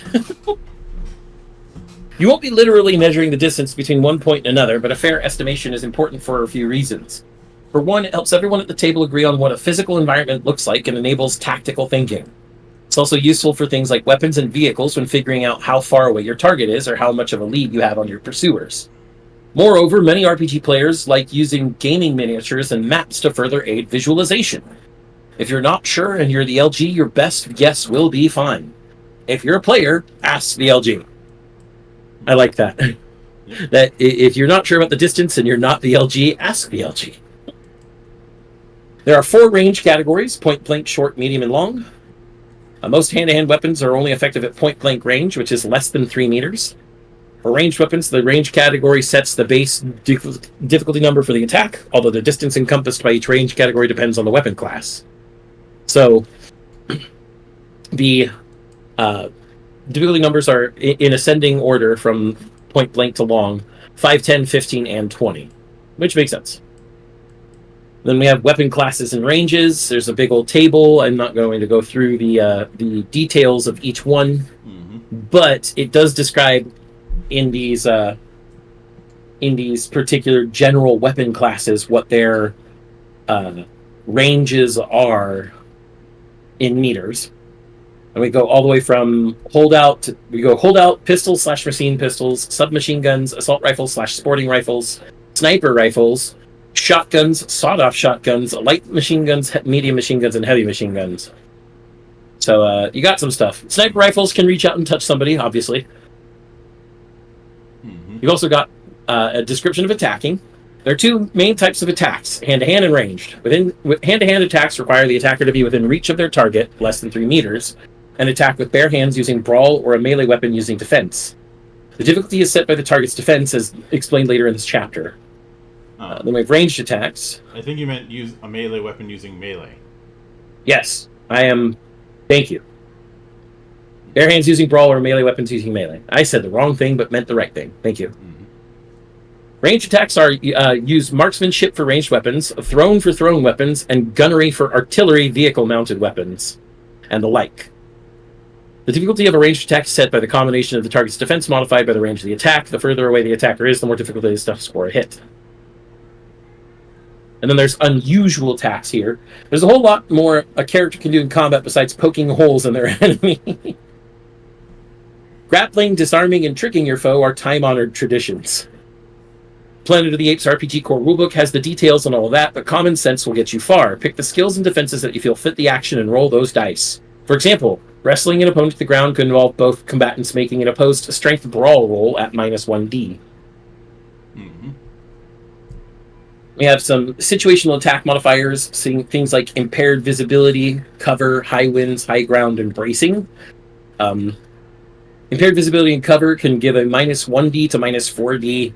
You won't be literally measuring the distance between one point and another, but a fair estimation is important for a few reasons. For one, it helps everyone at the table agree on what a physical environment looks like and enables tactical thinking. It's also useful for things like weapons and vehicles when figuring out how far away your target is or how much of a lead you have on your pursuers. Moreover, many RPG players like using gaming miniatures and maps to further aid visualization. If you're not sure and you're the LG, your best guess will be fine. If you're a player, ask the LG. I like that. That if you're not sure about the distance and you're not the LG, ask the LG. There are 4 range categories: point blank, short, medium, and long. Most hand-to-hand weapons are only effective at point blank range, which is less than 3 meters. For ranged weapons, the range category sets the base difficulty number for the attack, although the distance encompassed by each range category depends on the weapon class. So, the difficulty numbers are in ascending order from point blank to long: 5, 10, 15, and 20, which makes sense. Then we have weapon classes and ranges. There's a big old table. I'm not going to go through the details of each one, but it does describe in these particular general weapon classes what their ranges are in meters. And we go all the way from holdout, pistols / machine pistols, submachine guns, assault rifles / sporting rifles, sniper rifles, shotguns, sawed-off shotguns, light machine guns, medium machine guns, and heavy machine guns. So you got some stuff. Sniper rifles can reach out and touch somebody, obviously. You've also got a description of attacking. There are 2 main types of attacks: hand-to-hand and ranged. Hand-to-hand attacks require the attacker to be within reach of their target, less than 3 meters, and attack with bare hands using brawl or a melee weapon using defense. The difficulty is set by the target's defense, as explained later in this chapter. Then we have ranged attacks. I think you meant use a melee weapon using melee. Yes, I am. Thank you. Bare hands using brawl or melee weapons using melee. I said the wrong thing, but meant the right thing. Thank you. Ranged attacks are use marksmanship for ranged weapons, thrown for thrown weapons, and gunnery for artillery vehicle-mounted weapons, and the like. The difficulty of a ranged attack is set by the combination of the target's defense modified by the range of the attack. The further away the attacker is, the more difficult it is to score a hit. And then there's unusual attacks here. There's a whole lot more a character can do in combat besides poking holes in their enemy. Grappling, disarming, and tricking your foe are time-honored traditions. Planet of the Apes RPG core rulebook has the details on all of that, but common sense will get you far. Pick the skills and defenses that you feel fit the action and roll those dice. For example, wrestling an opponent to the ground could involve both combatants making an opposed strength brawl roll at -1d. We have some situational attack modifiers, seeing things like impaired visibility, cover, high winds, high ground, and bracing. Impaired visibility and cover can give a -1d to -4d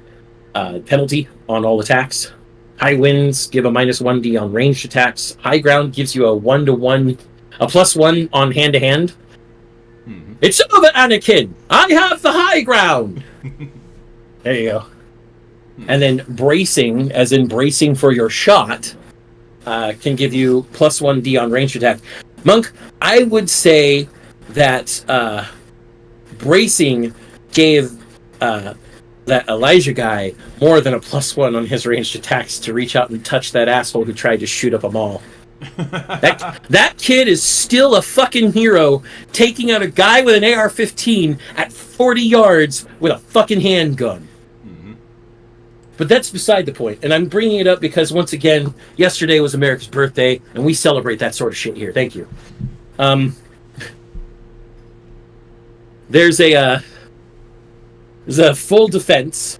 penalty on all attacks. High winds give a -1d on ranged attacks. High ground gives you a +1 on hand-to-hand. It's over, Anakin! I have the high ground! There you go. And then bracing, as in bracing for your shot, can give you +1d on ranged attack. Monk, I would say that bracing gave that Elijah guy more than a +1 on his ranged attacks to reach out and touch that asshole who tried to shoot up a mall. That kid is still a fucking hero, taking out a guy with an AR-15 at 40 yards with a fucking handgun. But that's beside the point, and I'm bringing it up because, once again, yesterday was America's birthday, and we celebrate that sort of shit here. Thank you. There's a full defense.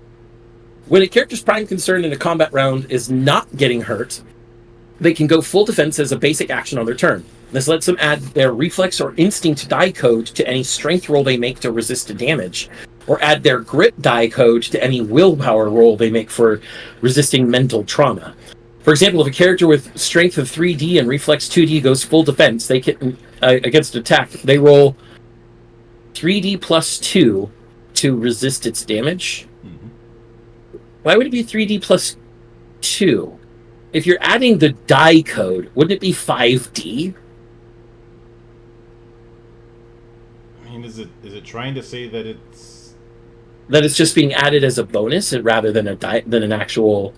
When a character's prime concern in a combat round is not getting hurt, they can go full defense as a basic action on their turn. This lets them add their reflex or instinct die code to any strength roll they make to resist damage, or add their grit die code to any willpower roll they make for resisting mental trauma. For example, if a character with strength of 3D and reflex 2D goes full defense, they can against attack, they roll 3D plus 2 to resist its damage. Mm-hmm. Why would it be 3D plus 2? If you're adding the die code, wouldn't it be 5D? I mean, is it trying to say that it's just being added as a bonus rather than than an actual?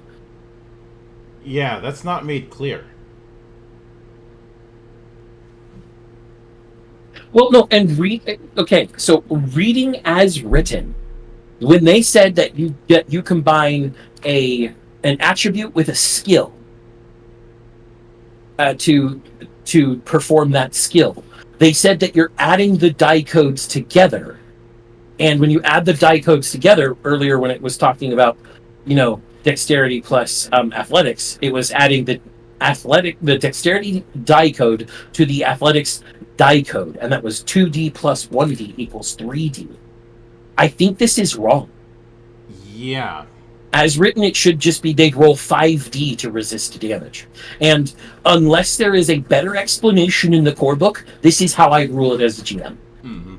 Yeah, that's not made clear. Well, no, and okay, so reading as written, when they said that you combine an attribute with a skill to perform that skill, they said that you're adding the die codes together. And when you add the die codes together, earlier when it was talking about, dexterity plus athletics, it was adding the dexterity die code to the athletics die code, and that was 2D plus 1D equals 3D. I think this is wrong. Yeah. As written, it should just be they'd roll 5D to resist damage. And unless there is a better explanation in the core book, this is how I rule it as a GM. Mm-hmm.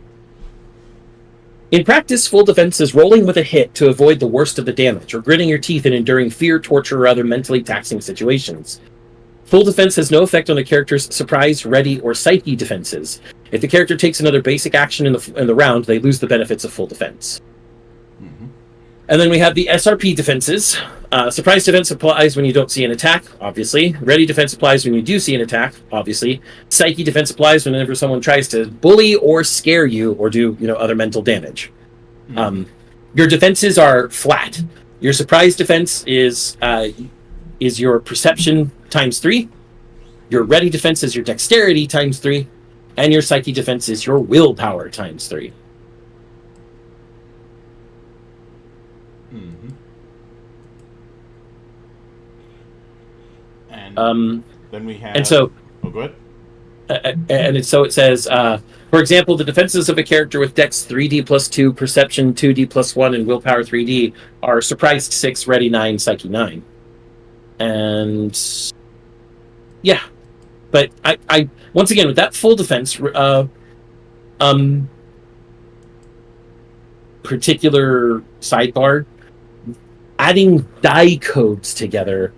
In practice, full defense is rolling with a hit to avoid the worst of the damage, or gritting your teeth and enduring fear, torture, or other mentally taxing situations. Full defense has no effect on a character's surprise, ready, or psyche defenses. If the character takes another basic action in the round, they lose the benefits of full defense. Mm-hmm. And then we have the SRP defenses. Surprise defense applies when you don't see an attack, obviously. Ready defense applies when you do see an attack, obviously. Psyche defense applies whenever someone tries to bully or scare you or do, other mental damage. Mm-hmm. Your defenses are flat. Your surprise defense is your perception times 3. Your ready defense is your dexterity times 3. And your psyche defense is your willpower times 3. Mm-hmm. And then we have... And so... Oh, go ahead. It says, for example, the defenses of a character with Dex 3D plus 2, Perception 2D plus 1, and Willpower 3D are Surprised 6, Ready 9, Psyche 9. And... yeah. But I once again, with that full defense, particular sidebar, adding die codes together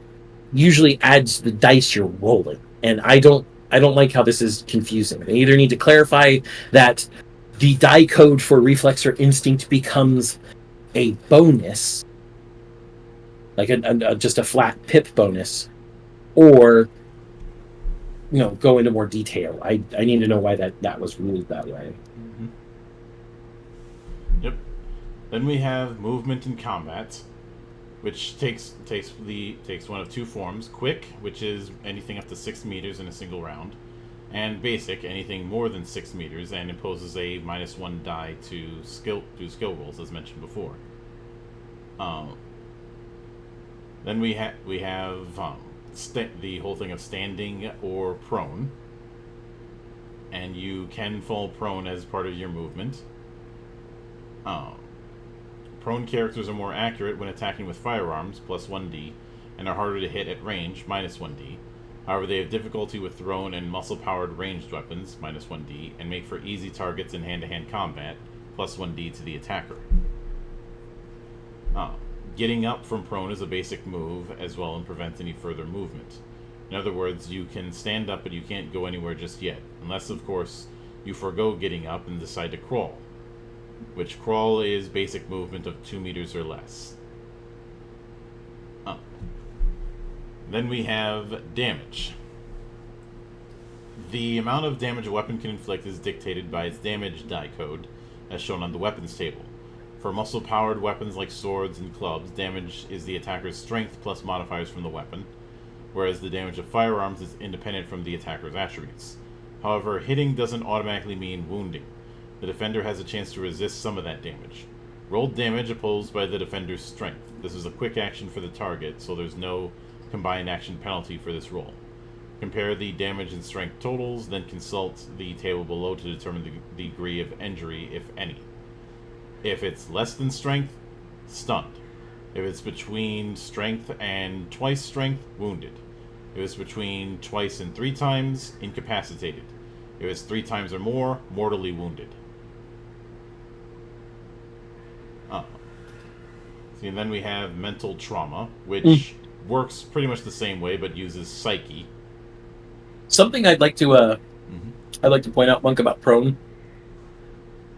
usually adds the dice you're rolling, and I don't like how this is confusing. They either need to clarify that the die code for reflex or instinct becomes a bonus, like just a flat pip bonus, or go into more detail. I need to know why that was ruled that way. Mm-hmm. Yep. Then we have movement in combat, which takes one of two forms: quick, which is anything up to 6 meters in a single round, and basic, anything more than 6 meters, and imposes a -1 die to skill rolls, as mentioned before. Then we have the whole thing of standing or prone, and you can fall prone as part of your movement. Prone characters are more accurate when attacking with firearms, +1d, and are harder to hit at range, -1d. However, they have difficulty with thrown and muscle-powered ranged weapons, -1d, and make for easy targets in hand-to-hand combat, +1d to the attacker. Getting up from prone is a basic move as well and prevents any further movement. In other words, you can stand up but you can't go anywhere just yet, unless of course you forego getting up and decide to crawl, which crawl is basic movement of 2 meters or less. Then we have damage. The amount of damage a weapon can inflict is dictated by its damage die code, as shown on the weapons table. For muscle-powered weapons like swords and clubs, damage is the attacker's strength plus modifiers from the weapon, whereas the damage of firearms is independent from the attacker's attributes. However, hitting doesn't automatically mean wounding. The defender has a chance to resist some of that damage. Rolled damage opposed by the defender's strength. This is a quick action for the target, so there's no combined action penalty for this roll. Compare the damage and strength totals, then consult the table below to determine the degree of injury, if any. If it's less than strength, stunned. If it's between strength and twice strength, wounded. If it's between twice and 3 times, incapacitated. If it's 3 times or more, mortally wounded. See, and then we have mental trauma, which works pretty much the same way, but uses psyche. Something I'd like to point out, Monk, about prone.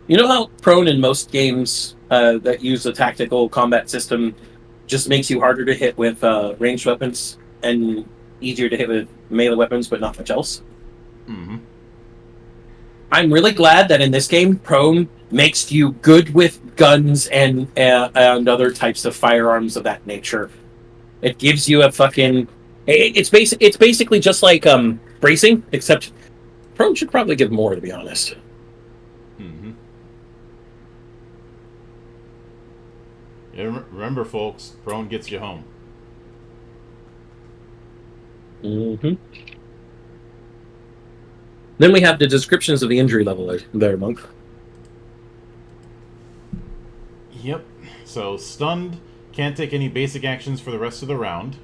You know how prone in most games that use a tactical combat system just makes you harder to hit with ranged weapons and easier to hit with melee weapons, but not much else? Mm-hmm. I'm really glad that in this game, prone makes you good with guns and other types of firearms of that nature. It gives you a fucking... It's basically just like bracing, except prone should probably give more, to be honest. Mm-hmm. Yeah, remember, folks, prone gets you home. Mm-hmm. Then we have the descriptions of the injury level there, Monk. Yep. So, stunned, can't take any basic actions for the rest of the round.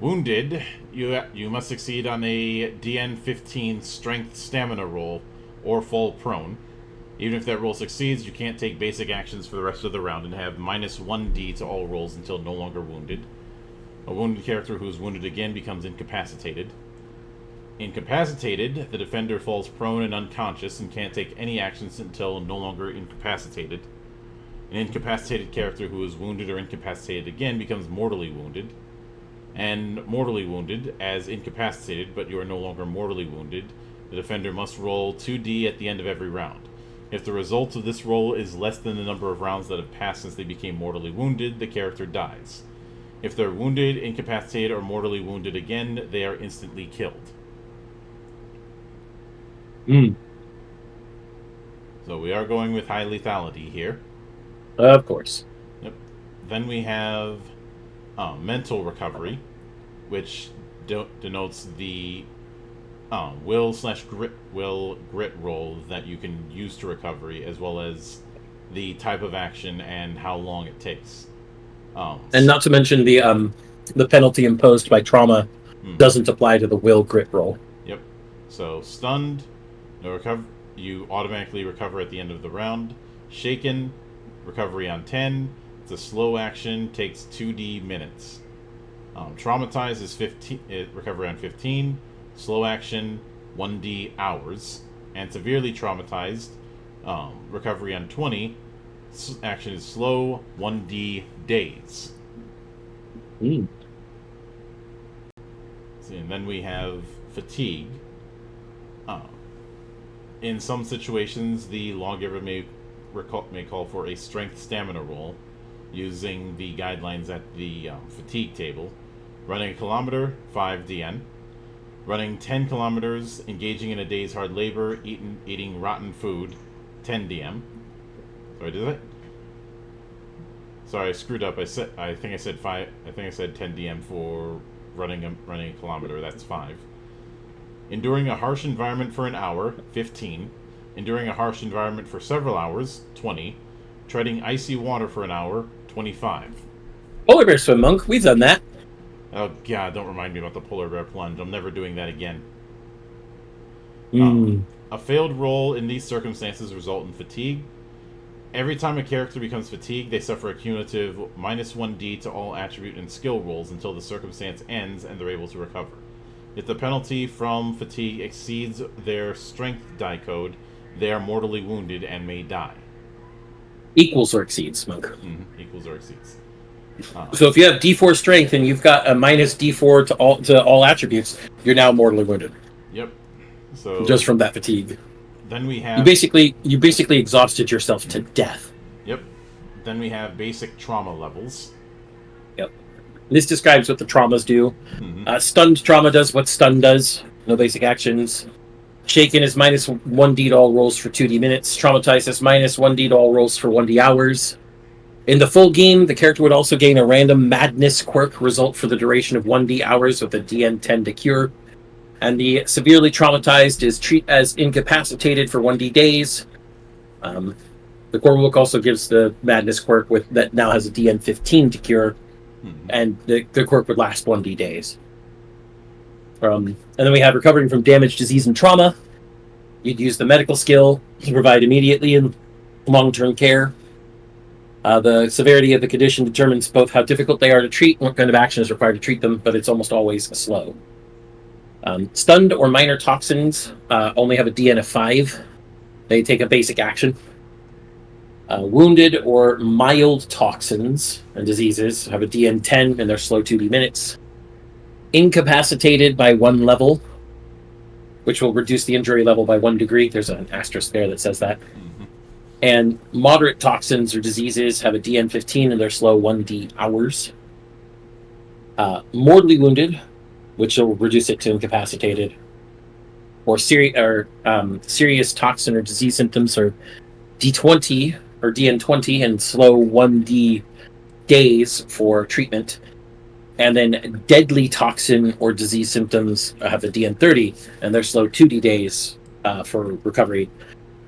Wounded, you must succeed on a DN 15 strength stamina roll or fall prone. Even if that roll succeeds, you can't take basic actions for the rest of the round and have -1d to all rolls until no longer wounded. A wounded character who is wounded again becomes incapacitated. Incapacitated, the defender falls prone and unconscious and can't take any actions until no longer incapacitated. An incapacitated character who is wounded or incapacitated again becomes mortally wounded. And mortally wounded, as incapacitated, but you are no longer mortally wounded, the defender must roll 2d at the end of every round. If the result of this roll is less than the number of rounds that have passed since they became mortally wounded, the character dies. If they're wounded, incapacitated, or mortally wounded again, they are instantly killed. So we are going with high lethality here. Of course. Yep. Then we have mental recovery, which denotes the will/grit roll that you can use to recovery, as well as the type of action and how long it takes. And not to mention the penalty imposed by trauma doesn't apply to the will grit roll. Yep. So stunned, no recover. You automatically recover at the end of the round. Shaken, recovery on 10. It's a slow action, takes 2d minutes. Traumatized is 15. Recovery on 15. Slow action, 1d hours. And severely traumatized, recovery on 20. Action is slow, 1d days. Mm. See, and then we have fatigue. In some situations, the lawgiver may call for a strength stamina roll using the guidelines at the fatigue table. Running a kilometer, 5 DN. Running 10 kilometers, engaging in a day's hard labor, eating rotten food, 10 DM. Sorry, did I? Sorry, I screwed up. I think I said 5. I think I said 10 DM for running a kilometer. That's 5. Enduring a harsh environment for an hour, 15. Enduring a harsh environment for several hours, 20. Treading icy water for an hour, 25. Polar bear swim, Monk. We've done that. Oh, God, don't remind me about the polar bear plunge. I'm never doing that again. A failed roll in these circumstances result in fatigue. Every time a character becomes fatigued, they suffer a cumulative -1d to all attribute and skill rolls until the circumstance ends and they're able to recover. If the penalty from fatigue exceeds their strength die code, they are mortally wounded and may die. Equals or exceeds, Monk. Equals or exceeds. So if you have D4 strength and you've got a -D4 to all attributes, you're now mortally wounded. Yep. So just from that fatigue. Then we have you basically exhausted yourself to death. Yep. Then we have basic trauma levels. Yep. This describes what the traumas do. Stunned trauma does what stun does. No basic actions. Shaken is -1d to all rolls for 2d minutes. Traumatized is -1d to all rolls for 1d hours. In the full game, the character would also gain a random madness quirk result for the duration of 1d hours with a DN 10 to cure. And the severely traumatized is treat as incapacitated for 1d days. The core book also gives the madness quirk that now has a DN 15 to cure, and the quirk would last 1d days. And then we have recovering from damage, disease, and trauma. You'd use the medical skill to provide immediately and long-term care. The severity of the condition determines both how difficult they are to treat and what kind of action is required to treat them, but it's almost always slow. Stunned or minor toxins only have a DN of 5. They take a basic action. Wounded or mild toxins and diseases have a DN 10 and they're slow 2d minutes. Incapacitated by 1 level, which will reduce the injury level by 1 degree. There's an asterisk there that says that. And moderate toxins or diseases have a DN 15 and they're slow 1d hours. Mortally wounded, which will reduce it to incapacitated. Or serious toxin or disease symptoms are D20 or DN 20 and slow 1d days for treatment. And then deadly toxin or disease symptoms have a DN 30 and they're slow 2d days for recovery.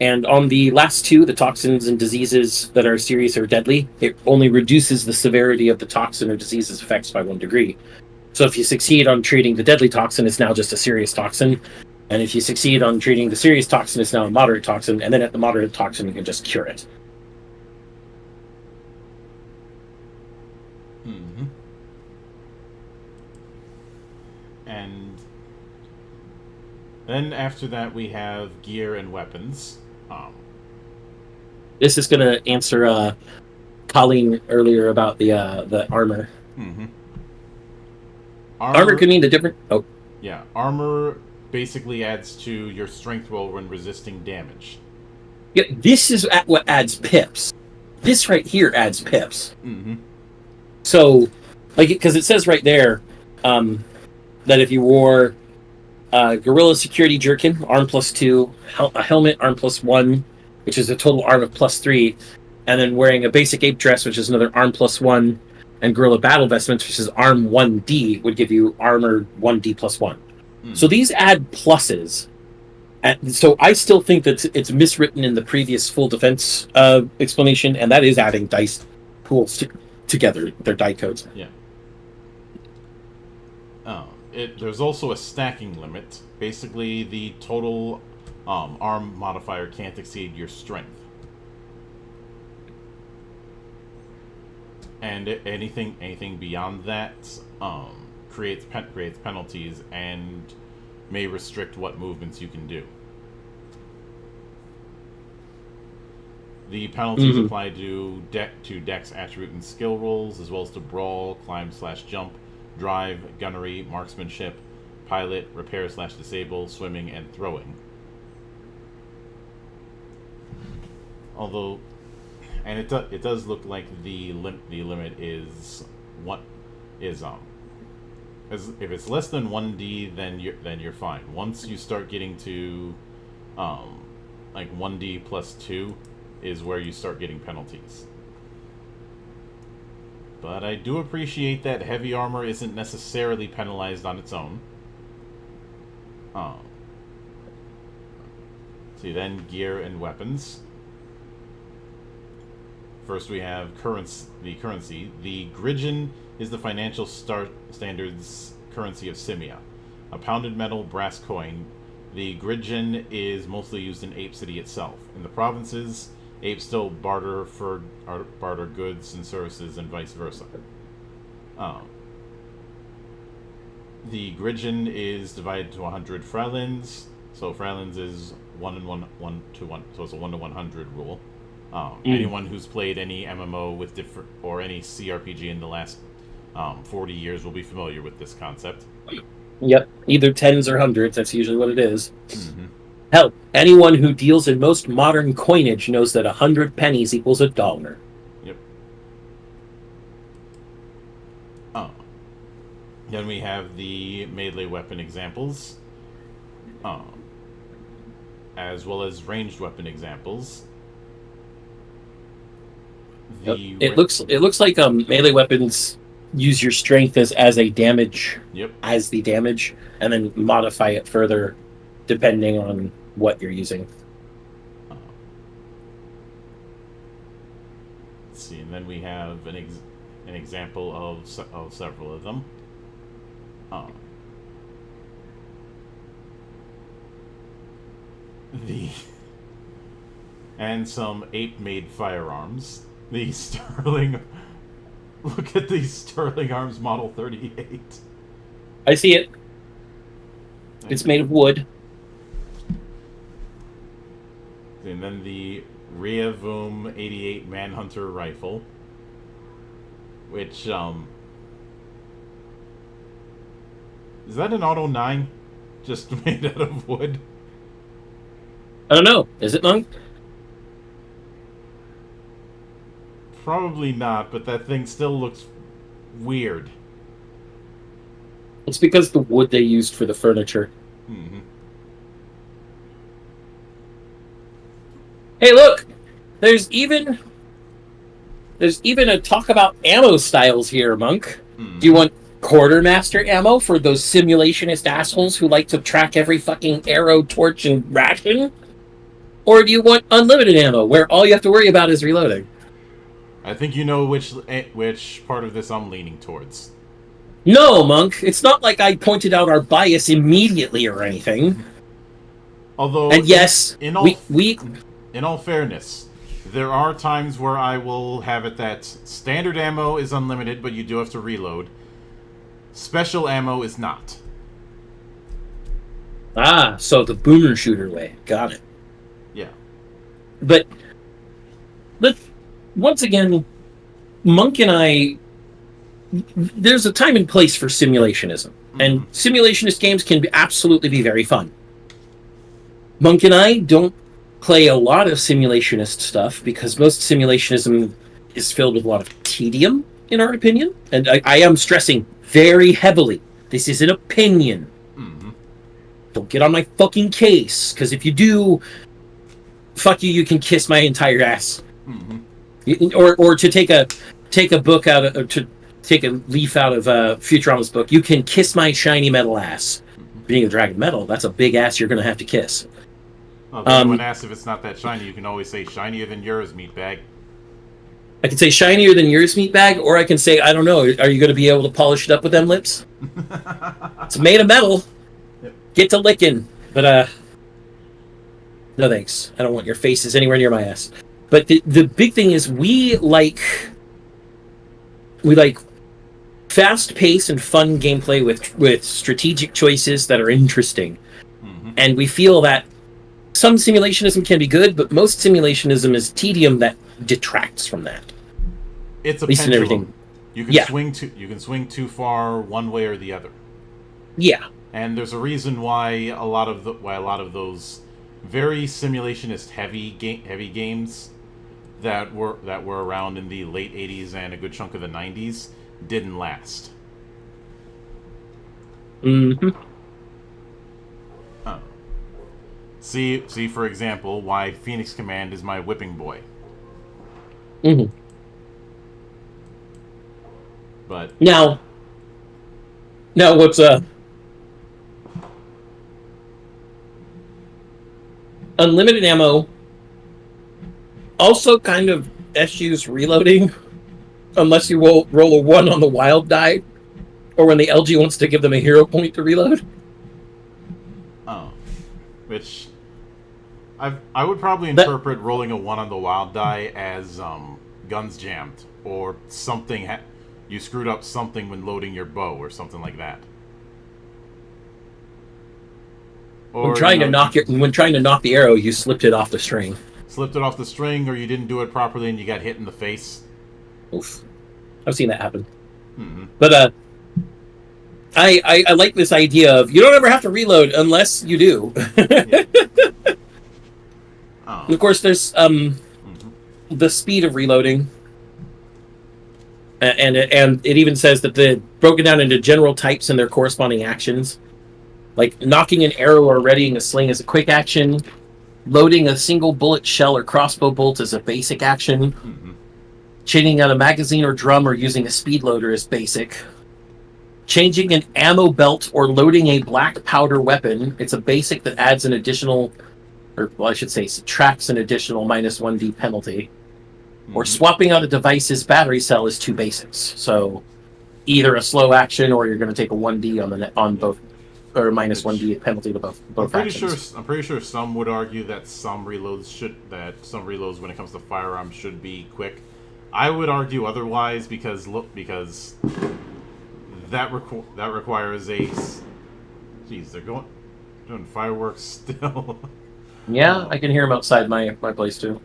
And on the last two, the toxins and diseases that are serious or deadly, it only reduces the severity of the toxin or disease's effects by 1 degree. So if you succeed on treating the deadly toxin, it's now just a serious toxin. And if you succeed on treating the serious toxin, it's now a moderate toxin. And then at the moderate toxin, you can just cure it. And then after that, we have gear and weapons. This is going to answer Colleen earlier about the armor. Armor can mean the different... Oh. Yeah, armor basically adds to your strength roll when resisting damage. Yeah, this is what adds pips. This right here adds pips. So, because it says right there that if you wore Gorilla Security Jerkin, arm +2, a helmet, arm +1, which is a total arm of +3, and then wearing a basic ape dress, which is another arm +1, and Gorilla Battle Vestments, which is arm 1D, would give you armor 1D +1. So these add pluses. And so I still think that it's miswritten in the previous full defense explanation, and that is adding dice pools together, their die codes. Yeah. There's also a stacking limit. Basically, the total arm modifier can't exceed your strength. And anything beyond that creates penalties and may restrict what movements you can do. The penalties apply to dex, attribute, and skill rolls, as well as to brawl, climb/jump, drive, gunnery, marksmanship, pilot, repair/disable, swimming, and throwing. Although, and it does look like the limit is if it's less than 1D, then you're fine. Once you start getting to like 1D +2 is where you start getting penalties. But I do appreciate that heavy armor isn't necessarily penalized on its own. See, then gear and weapons. First we have the currency. The Gridgen is the financial standards currency of Simia. A pounded metal brass coin, the Gridgen is mostly used in Ape City itself. In the provinces, apes still barter goods and services and vice versa. The Gridgen is divided to 100 Frelins. So Frelins is 1 and 1 to 1. So it's a 1 to 100 rule. Anyone who's played any MMO with different or any CRPG in the last 40 years will be familiar with this concept. Yep, either tens or hundreds. That's usually what it is. Hell, anyone who deals in most modern coinage knows that 100 pennies equals $1. Yep. Then we have the melee weapon examples, as well as ranged weapon examples. It looks like melee weapons use your strength as a damage, Yep. as the damage, and then modify it further depending on what you're using. Let's see, and then we have an example of several of them. The and some ape-made firearms. The Sterling. Look at these Sterling Arms Model 38. I see it. It's made of wood. And then the Reavoom 88 Manhunter rifle, which is that an Auto 9 just made out of wood? I don't know. Is it, Monk? Probably not, but that thing still looks weird. It's because the wood they used for the furniture. Mm-hmm. Hey, look! There's even a talk about ammo styles here, Monk. Mm-hmm. Do you want quartermaster ammo for those simulationist assholes who like to track every fucking arrow, torch, and ration? Or do you want unlimited ammo, where all you have to worry about is reloading? I think you know which part of this I'm leaning towards. No, Monk. It's not like I pointed out our bias immediately or anything. Although, and yes, in all fairness, there are times where I will have it that standard ammo is unlimited, but you do have to reload. Special ammo is not. Ah, so the boomer shooter way. Got it. Yeah. But once again, Monk and I, there's a time and place for simulationism. Mm-hmm. And simulationist games can absolutely be very fun. Monk and I don't play a lot of simulationist stuff because most simulationism is filled with a lot of tedium, in our opinion. And I am stressing very heavily, this is an opinion. Mm-hmm. Don't get on my fucking case, because if you do, fuck you, you can kiss my entire ass. Mm-hmm. Or to take a book out of, or to take a leaf out of Futurama's book, you can kiss my shiny metal ass. Mm-hmm. Being a dragon metal, that's a big ass you're going to have to kiss. Well, if anyone asks if it's not that shiny, you can always say shinier than yours, meatbag. I can say shinier than yours, meatbag, or I can say, I don't know, are you going to be able to polish it up with them lips? It's made of metal. Yep. Get to licking. But, no thanks. I don't want your faces anywhere near my ass. But the big thing is we like fast pace and fun gameplay with strategic choices that are interesting. Mm-hmm. And we feel that some simulationism can be good, but most simulationism is tedium that detracts from that. It's a pendulum. Everything. You can swing too far one way or the other. Yeah. And there's a reason why a lot of those very simulationist heavy games that were around in the late 80s and a good chunk of the 90s didn't last. Mm-hmm. Oh. See, for example, why Phoenix Command is my whipping boy. Mm-hmm. But now what's unlimited ammo also kind of eschews reloading unless you roll a 1 on the wild die or when the LG wants to give them a hero point to reload. Oh. Which I would probably interpret rolling a 1 on the wild die as guns jammed or something you screwed up something when loading your bow or something like that. Or when trying to knock the arrow, you slipped it off the string. Slipped it off the string, or you didn't do it properly and you got hit in the face. Oof. I've seen that happen. Mm-hmm. But I like this idea of you don't ever have to reload unless you do. Yeah. Oh. Of course, there's the speed of reloading. And it even says that they're broken down into general types and their corresponding actions. Like knocking an arrow or readying a sling is a quick action. Loading a single bullet shell or crossbow bolt is a basic action. Mm-hmm. Changing out a magazine or drum or using a speed loader is basic. Changing an ammo belt or loading a black powder weapon, it's a basic that adds an additional, or well, I should say subtracts an additional -1d penalty. Or swapping out a device's battery cell is 2 basics. So either a slow action or you're going to take a 1d on both, or -1d penalty to both actions. I'm pretty sure some would argue that some reloads when it comes to firearms should be quick. I would argue otherwise because that requires a. Jeez, they're doing fireworks still. Yeah, I can hear them outside my place too.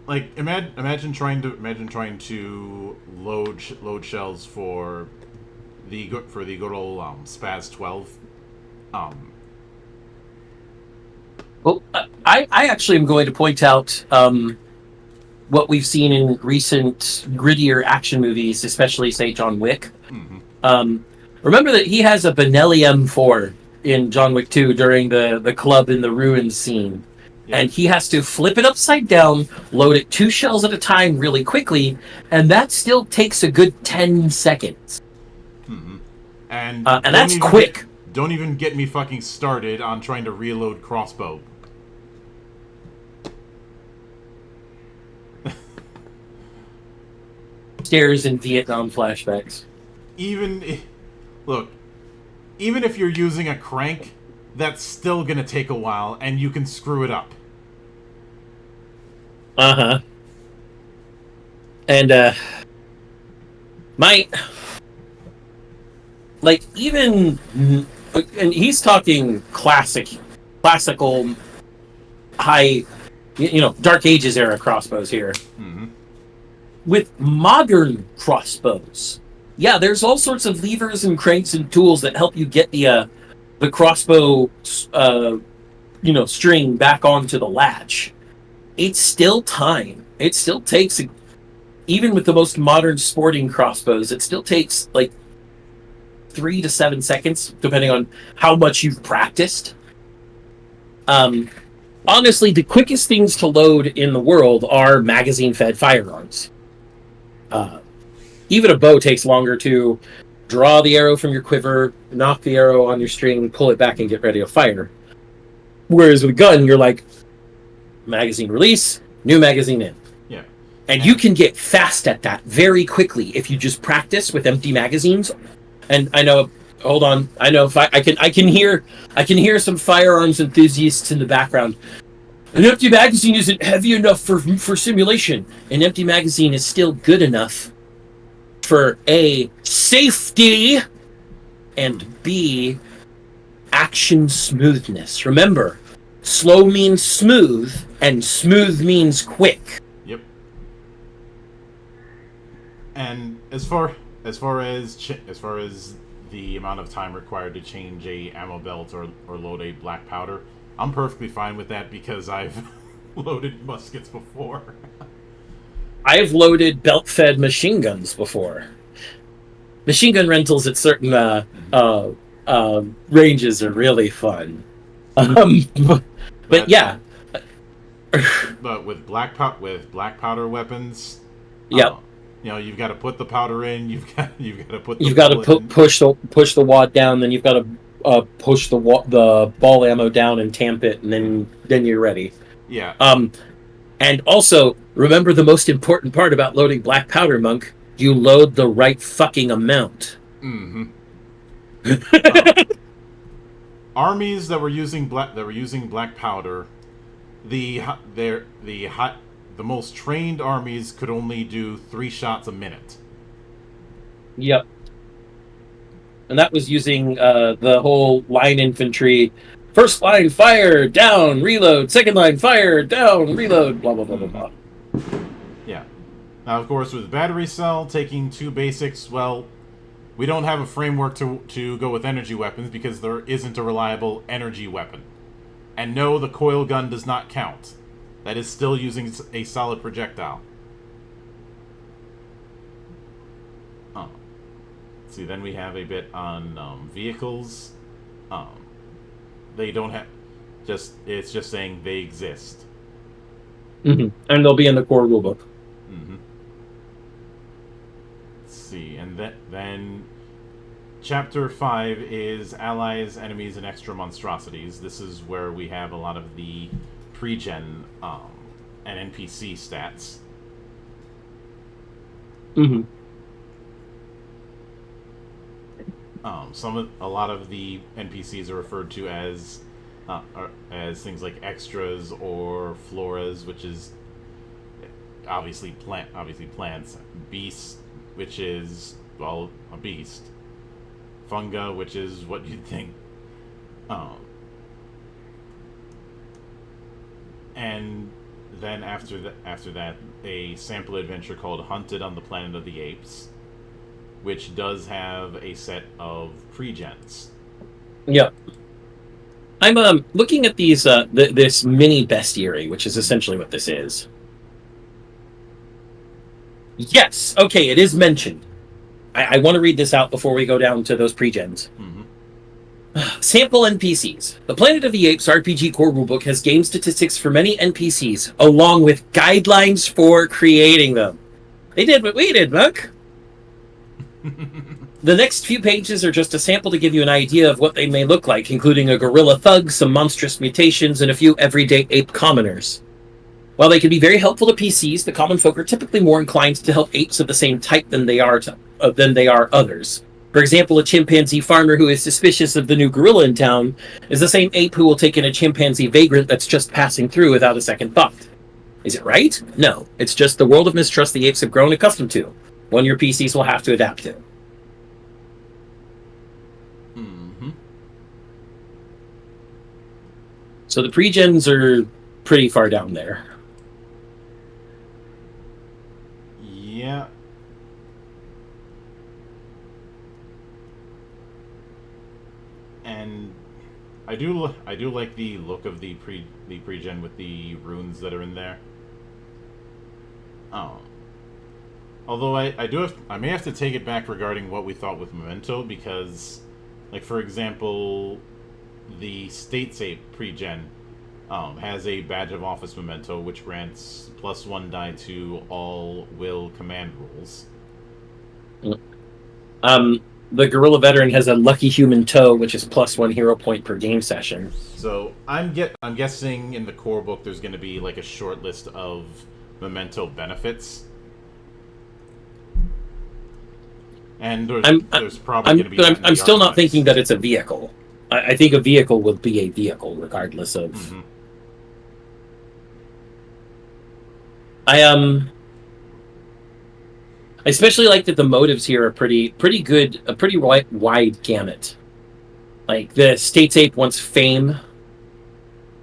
Like imagine trying to load shells for the good old Spaz 12. Well, I actually am going to point out what we've seen in recent grittier action movies, especially say John Wick. Remember that he has a Benelli M4 in John Wick 2 during the club in the ruins scene. Yeah. And he has to flip it upside down, load it 2 shells at a time really quickly, and that still takes a good 10 seconds. And that's quick. Don't even get me fucking started on trying to reload crossbow. Stairs in Vietnam flashbacks. Even if you're using a crank, that's still gonna take a while, and you can screw it up. And even, and he's talking classical high, Dark Ages era crossbows here. With modern crossbows, yeah, there's all sorts of levers and cranks and tools that help you get the crossbow, string back onto the latch. It's still time. It still takes, even with the most modern sporting crossbows, it still takes like 3 to 7 seconds, depending on how much you've practiced. Honestly, the quickest things to load in the world are magazine-fed firearms. Even a bow takes longer to draw the arrow from your quiver, knock the arrow on your string, pull it back, and get ready to fire. Whereas with a gun, you're like, magazine release, new magazine in. Yeah. And you can get fast at that very quickly if you just practice with empty magazines. And I know, hold on, I know if I can hear some firearms enthusiasts in the background. An empty magazine isn't heavy enough for simulation. An empty magazine is still good enough for A, safety, and B, action smoothness. Remember, slow means smooth, and smooth means quick. Yep. And as far as the amount of time required to change a ammo belt or load a black powder, I'm perfectly fine with that because I've loaded muskets before. I've loaded belt-fed machine guns before. Machine gun rentals at certain ranges are really fun. But yeah. But with black powder weapons, yep. You've got to put the powder in. You've got to push the wad down. Then you've got to push the ball ammo down and tamp it, and then you're ready. Yeah. And also remember the most important part about loading black powder, Monk. You load the right fucking amount. Armies that were using black powder, the most trained armies could only do 3 shots a minute. Yep. And that was using the whole line infantry. First line, fire, down, reload. Second line, fire, down, reload. Blah, blah, blah, blah, blah. Yeah. Now, of course, with battery cell taking 2 basics, well, we don't have a framework to go with energy weapons because there isn't a reliable energy weapon. And no, the coil gun does not count. That is still using a solid projectile. See, then we have a bit on vehicles. They don't have it's just saying they exist. And they'll be in the core rulebook. Mm-hmm. Let's see, and then Chapter 5 is Allies, Enemies, and Extra Monstrosities. This is where we have a lot of the pre-gen and NPC stats. Mm-hmm. A lot of the NPCs are referred to as things like extras or floras, which is obviously plants. Beast, which is, well, a beast. Funga, which is what you'd think. And then after that, a sample adventure called Hunted on the Planet of the Apes, which does have a set of pre-gens. Yep. I'm looking at these this mini bestiary, which is essentially what this is. Yes, okay, it is mentioned. I want to read this out before we go down to those pre-gens. Mm-hmm. Sample NPCs. The Planet of the Apes RPG core rulebook has game statistics for many NPCs, along with guidelines for creating them. They did what we did, Buck. The next few pages are just a sample to give you an idea of what they may look like, including a gorilla thug, some monstrous mutations, and a few everyday ape commoners. While they can be very helpful to PCs, the common folk are typically more inclined to help apes of the same type than they are others. For example, a chimpanzee farmer who is suspicious of the new gorilla in town is the same ape who will take in a chimpanzee vagrant that's just passing through without a second thought. Is it right? No. It's just the world of mistrust the apes have grown accustomed to, one your PCs will have to adapt to. Mm-hmm. So the pre-gens are pretty far down there. Yeah. And I do like the look of the pre-gen with the runes that are in there. Oh. Although I may have to take it back regarding what we thought with Memento, because, like, for example, the States Ape pre-gen has a badge of office memento which grants +1 die to all will command rules. The Gorilla Veteran has a lucky human toe, which is +1 hero point per game session. So I'm guessing in the core book there's going to be like a short list of memento benefits, and there's probably going to be. I'm still not thinking that it's a vehicle. I think a vehicle will be a vehicle regardless of. Mm-hmm. I especially like that the motives here are pretty good, a pretty wide gamut. Like the States Ape wants fame,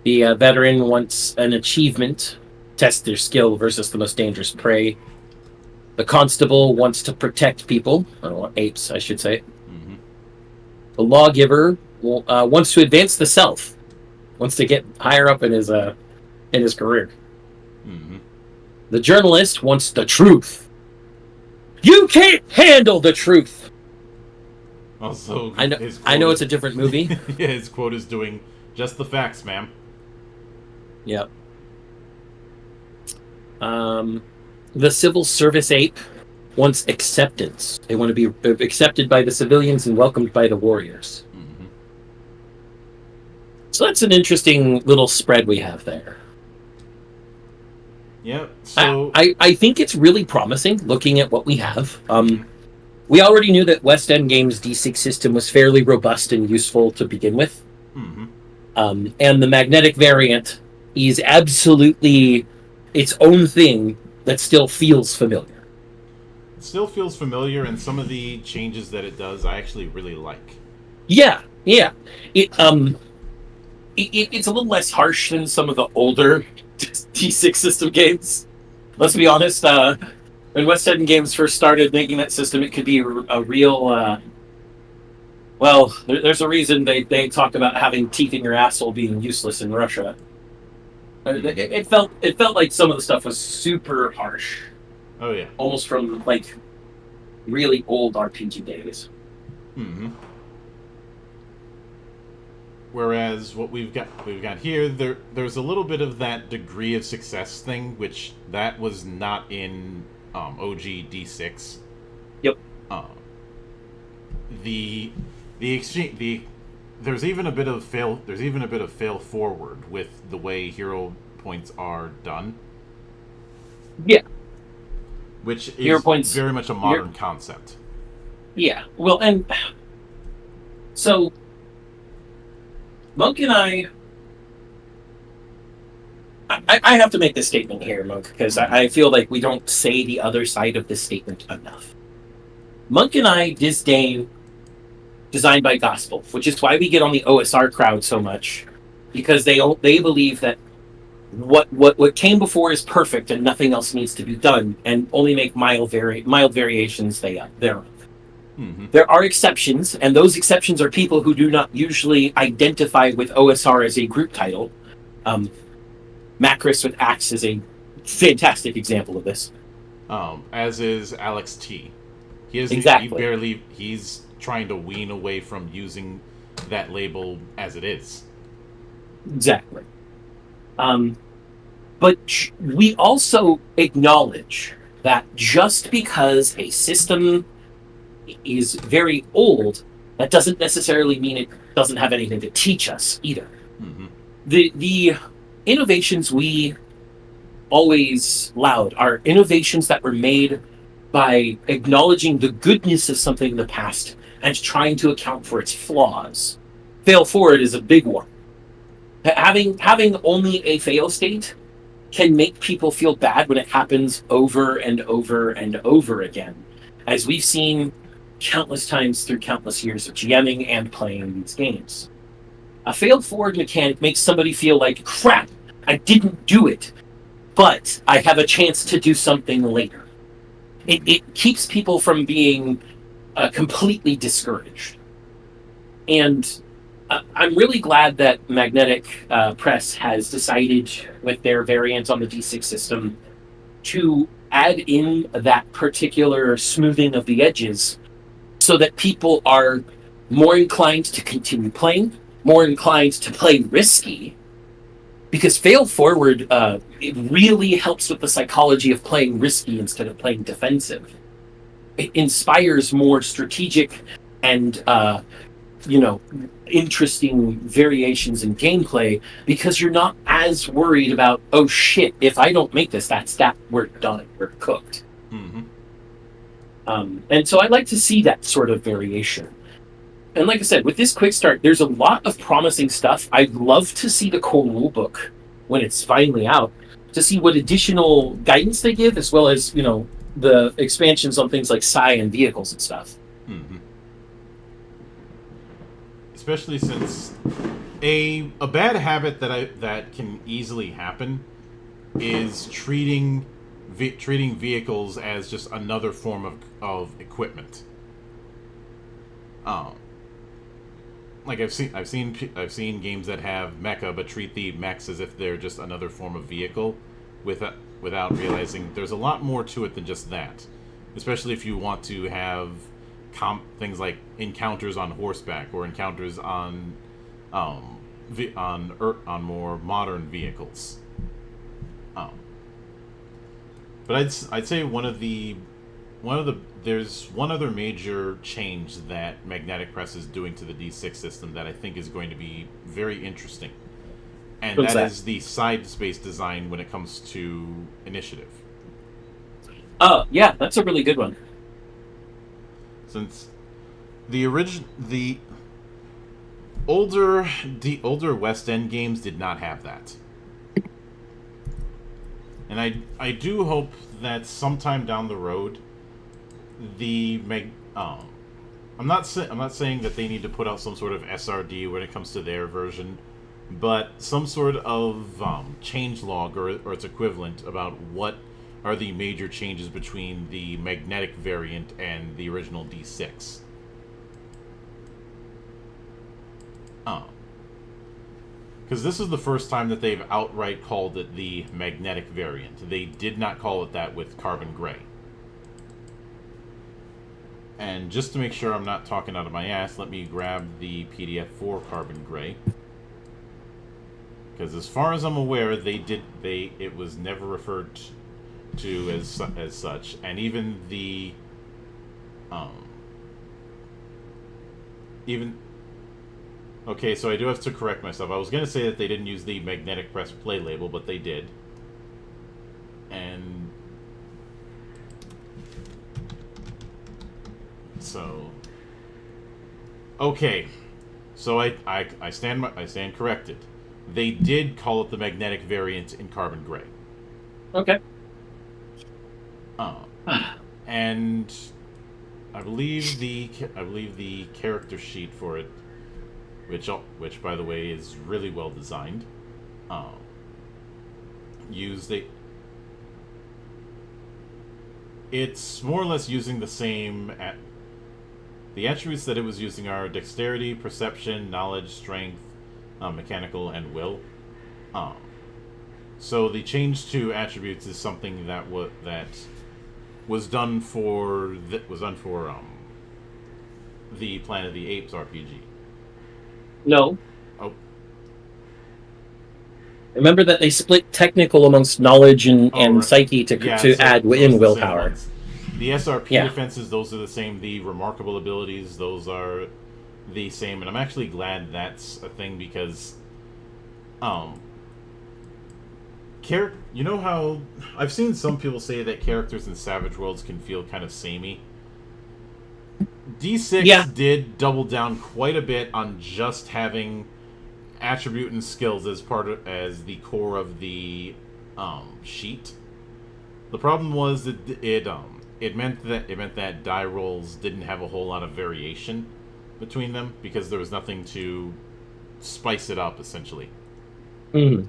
the veteran wants an achievement, test their skill versus the most dangerous prey. The constable wants to protect people, apes, I should say. Mm-hmm. The lawgiver wants to advance the self, wants to get higher up in his career. Mm-hmm. The journalist wants the truth. You can't handle the truth. Also, I know it's a different movie. Yeah, his quote is doing just the facts, ma'am. Yep. The civil service ape wants acceptance. They want to be accepted by the civilians and welcomed by the warriors. Mm-hmm. So that's an interesting little spread we have there. Yeah, so I think it's really promising looking at what we have. We already knew that West End Games' D6 system was fairly robust and useful to begin with. Mm-hmm. And the magnetic variant is absolutely its own thing that still feels familiar. It still feels familiar, and some of the changes that it does I actually really like. Yeah. It's a little less harsh than some of the older D6 system games. Let's be honest, when West End Games first started making that system, it could be a real... well, there's a reason they talked about having teeth in your asshole being useless in Russia. It felt like some of the stuff was super harsh. Oh, yeah. Almost from, like, really old RPG days. Mm-hmm. Whereas what we've got here, there's a little bit of that degree of success thing, which that was not in OG D6. Yep. Uh, the the exchange the there's even a bit of fail forward with the way hero points are done, Yeah. which Hero is points. very much a modern concept. Yeah. Well, and so Monk and I have to make this statement here, Monk, because I feel like we don't say the other side of this statement enough. Monk and I disdain Designed by Gospel, which is why we get on the OSR crowd so much, because they believe that what came before is perfect and nothing else needs to be done, and only make mild variations thereof. Mm-hmm. There are exceptions, and those exceptions are people who do not usually identify with OSR as a group title. Macris with Axe is a fantastic example of this. As is Alex T. Exactly. He's trying to wean away from using that label as it is. Exactly. But we also acknowledge that just because a system is very old, that doesn't necessarily mean it doesn't have anything to teach us either. Mm-hmm. The innovations we always laud are innovations that were made by acknowledging the goodness of something in the past and trying to account for its flaws. Fail forward is a big one. Having only a fail state can make people feel bad when it happens over and over and over again, as we've seen countless times through countless years of GMing and playing these games. A fail forward mechanic makes somebody feel like, crap, I didn't do it, but I have a chance to do something later. It keeps people from being completely discouraged. And I'm really glad that Magnetic Press has decided, with their variant on the D6 system, to add in that particular smoothing of the edges so that people are more inclined to continue playing, more inclined to play risky, because fail forward, it really helps with the psychology of playing risky instead of playing defensive. It inspires more strategic and interesting variations in gameplay, because you're not as worried about, oh shit, if I don't make this, that's that, we're done, we're cooked. Mm-hmm. And so I like to see that sort of variation. And like I said, with this quick start, there's a lot of promising stuff. I'd love to see the core rulebook when it's finally out, to see what additional guidance they give, as well as, the expansions on things like Psi and vehicles and stuff. Mm-hmm. Especially since a bad habit that can easily happen is treating vehicles as just another form of equipment. Like I've seen games that have mecha but treat the mechs as if they're just another form of vehicle, without realizing there's a lot more to it than just that. Especially if you want to have things like encounters on horseback or encounters on more modern vehicles. But I'd say there's one other major change that Magnetic Press is doing to the D6 system that I think is going to be very interesting. And that is the side space design when it comes to initiative. Oh, yeah, that's a really good one. Since the older West End games did not have that. And I do hope that sometime down the road, I'm not saying that they need to put out some sort of SRD when it comes to their version, but some sort of changelog or its equivalent about what are the major changes between the magnetic variant and the original D6. Because this is the first time that they've outright called it the magnetic variant. They did not call it that with Carbon Gray. And just to make sure I'm not talking out of my ass, let me grab the PDF for Carbon Gray. because as far as I'm aware, it was never referred to as such, and even the even okay, so I do have to correct myself. I was going to say that they didn't use the Magnetic Press Play label, but they did. And so, okay, so I stand corrected. They did call it the magnetic variant in Carbon Gray. Okay. And I believe the character sheet for it, which by the way is really well designed, it's more or less using the same. The attributes that it was using are dexterity, perception, knowledge, strength, mechanical, and will. So the change to attributes is something that was done for the Planet of the Apes RPG. No. Oh. Remember that they split technical amongst knowledge and Right. psyche to So add in willpower. The SRP defenses, those are the same. The remarkable abilities, those are the same. And I'm actually glad that's a thing because, you know how I've seen some people say that characters in Savage Worlds can feel kind of samey. D6 did double down quite a bit on just having attribute and skills as the core of the sheet. The problem was that it meant that die rolls didn't have a whole lot of variation between them because there was nothing to spice it up essentially. Mm-hmm.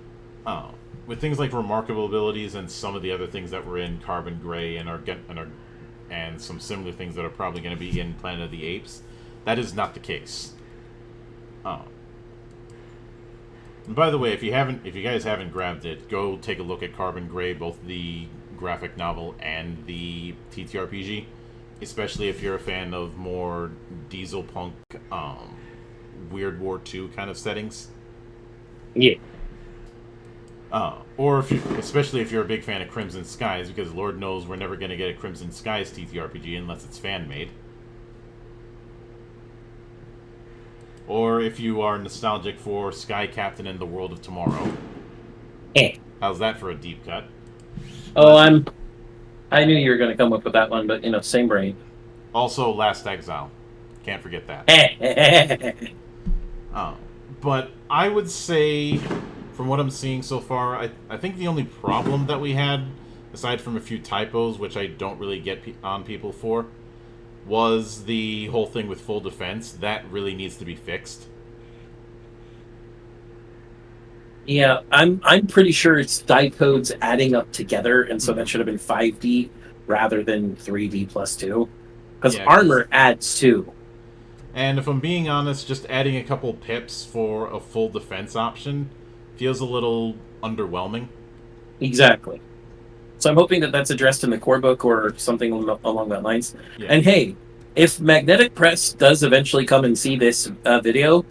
With things like remarkable abilities and some of the other things that were in Carbon Gray and some similar things that are probably going to be in Planet of the Apes, that is not the case. And by the way, if you guys haven't grabbed it, go take a look at Carbon Gray, both the graphic novel and the TTRPG, especially if you're a fan of more diesel punk, Weird War II kind of settings. Yeah. Or especially if you're a big fan of Crimson Skies, because Lord knows we're never going to get a Crimson Skies TTRPG unless it's fan-made. Or if you are nostalgic for Sky Captain and the World of Tomorrow. How's that for a deep cut? Oh, I knew you were going to come up with that one, but, same brain. Also, Last Exile. Can't forget that. But I would say, from what I'm seeing so far, I think the only problem that we had, aside from a few typos, which I don't really get on people for, was the whole thing with full defense. That really needs to be fixed. Yeah, I'm pretty sure it's die codes adding up together, and so that should have been 5D rather than 3D plus 2. Because armor adds 2. And if I'm being honest, just adding a couple pips for a full defense option feels a little underwhelming. Exactly. So I'm hoping that that's addressed in the core book or something along that lines. Yeah. And hey, if Magnetic Press does eventually come and see this video,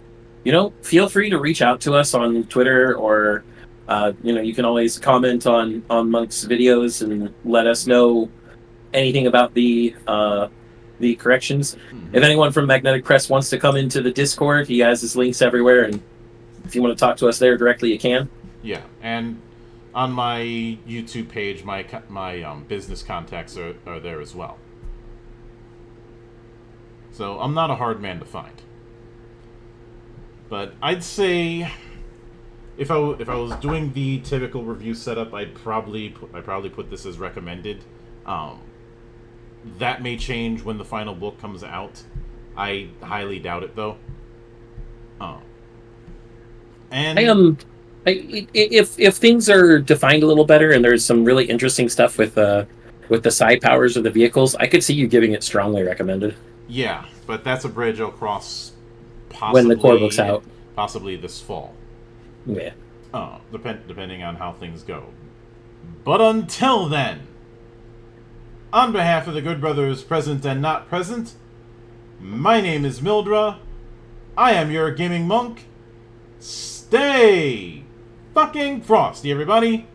feel free to reach out to us on Twitter or, you can always comment on Monk's videos and let us know anything about the corrections. Mm-hmm. If anyone from Magnetic Press wants to come into the Discord, he has his links everywhere, and if you want to talk to us there directly, you can. Yeah, and on my YouTube page, my business contacts are there as well. So I'm not a hard man to find. But I'd say if I was doing the typical review setup, I'd probably put this as recommended. That may change when the final book comes out. I highly doubt it though. And if things are defined a little better and there's some really interesting stuff with the side powers of the vehicles, I could see you giving it strongly recommended. Yeah, but that's a bridge I'll cross when the core book's out, possibly this fall. Yeah. Depending on how things go. But until then, on behalf of the good brothers present and not present, my name is Mildra. I am your gaming monk. Stay fucking Frosty, everybody.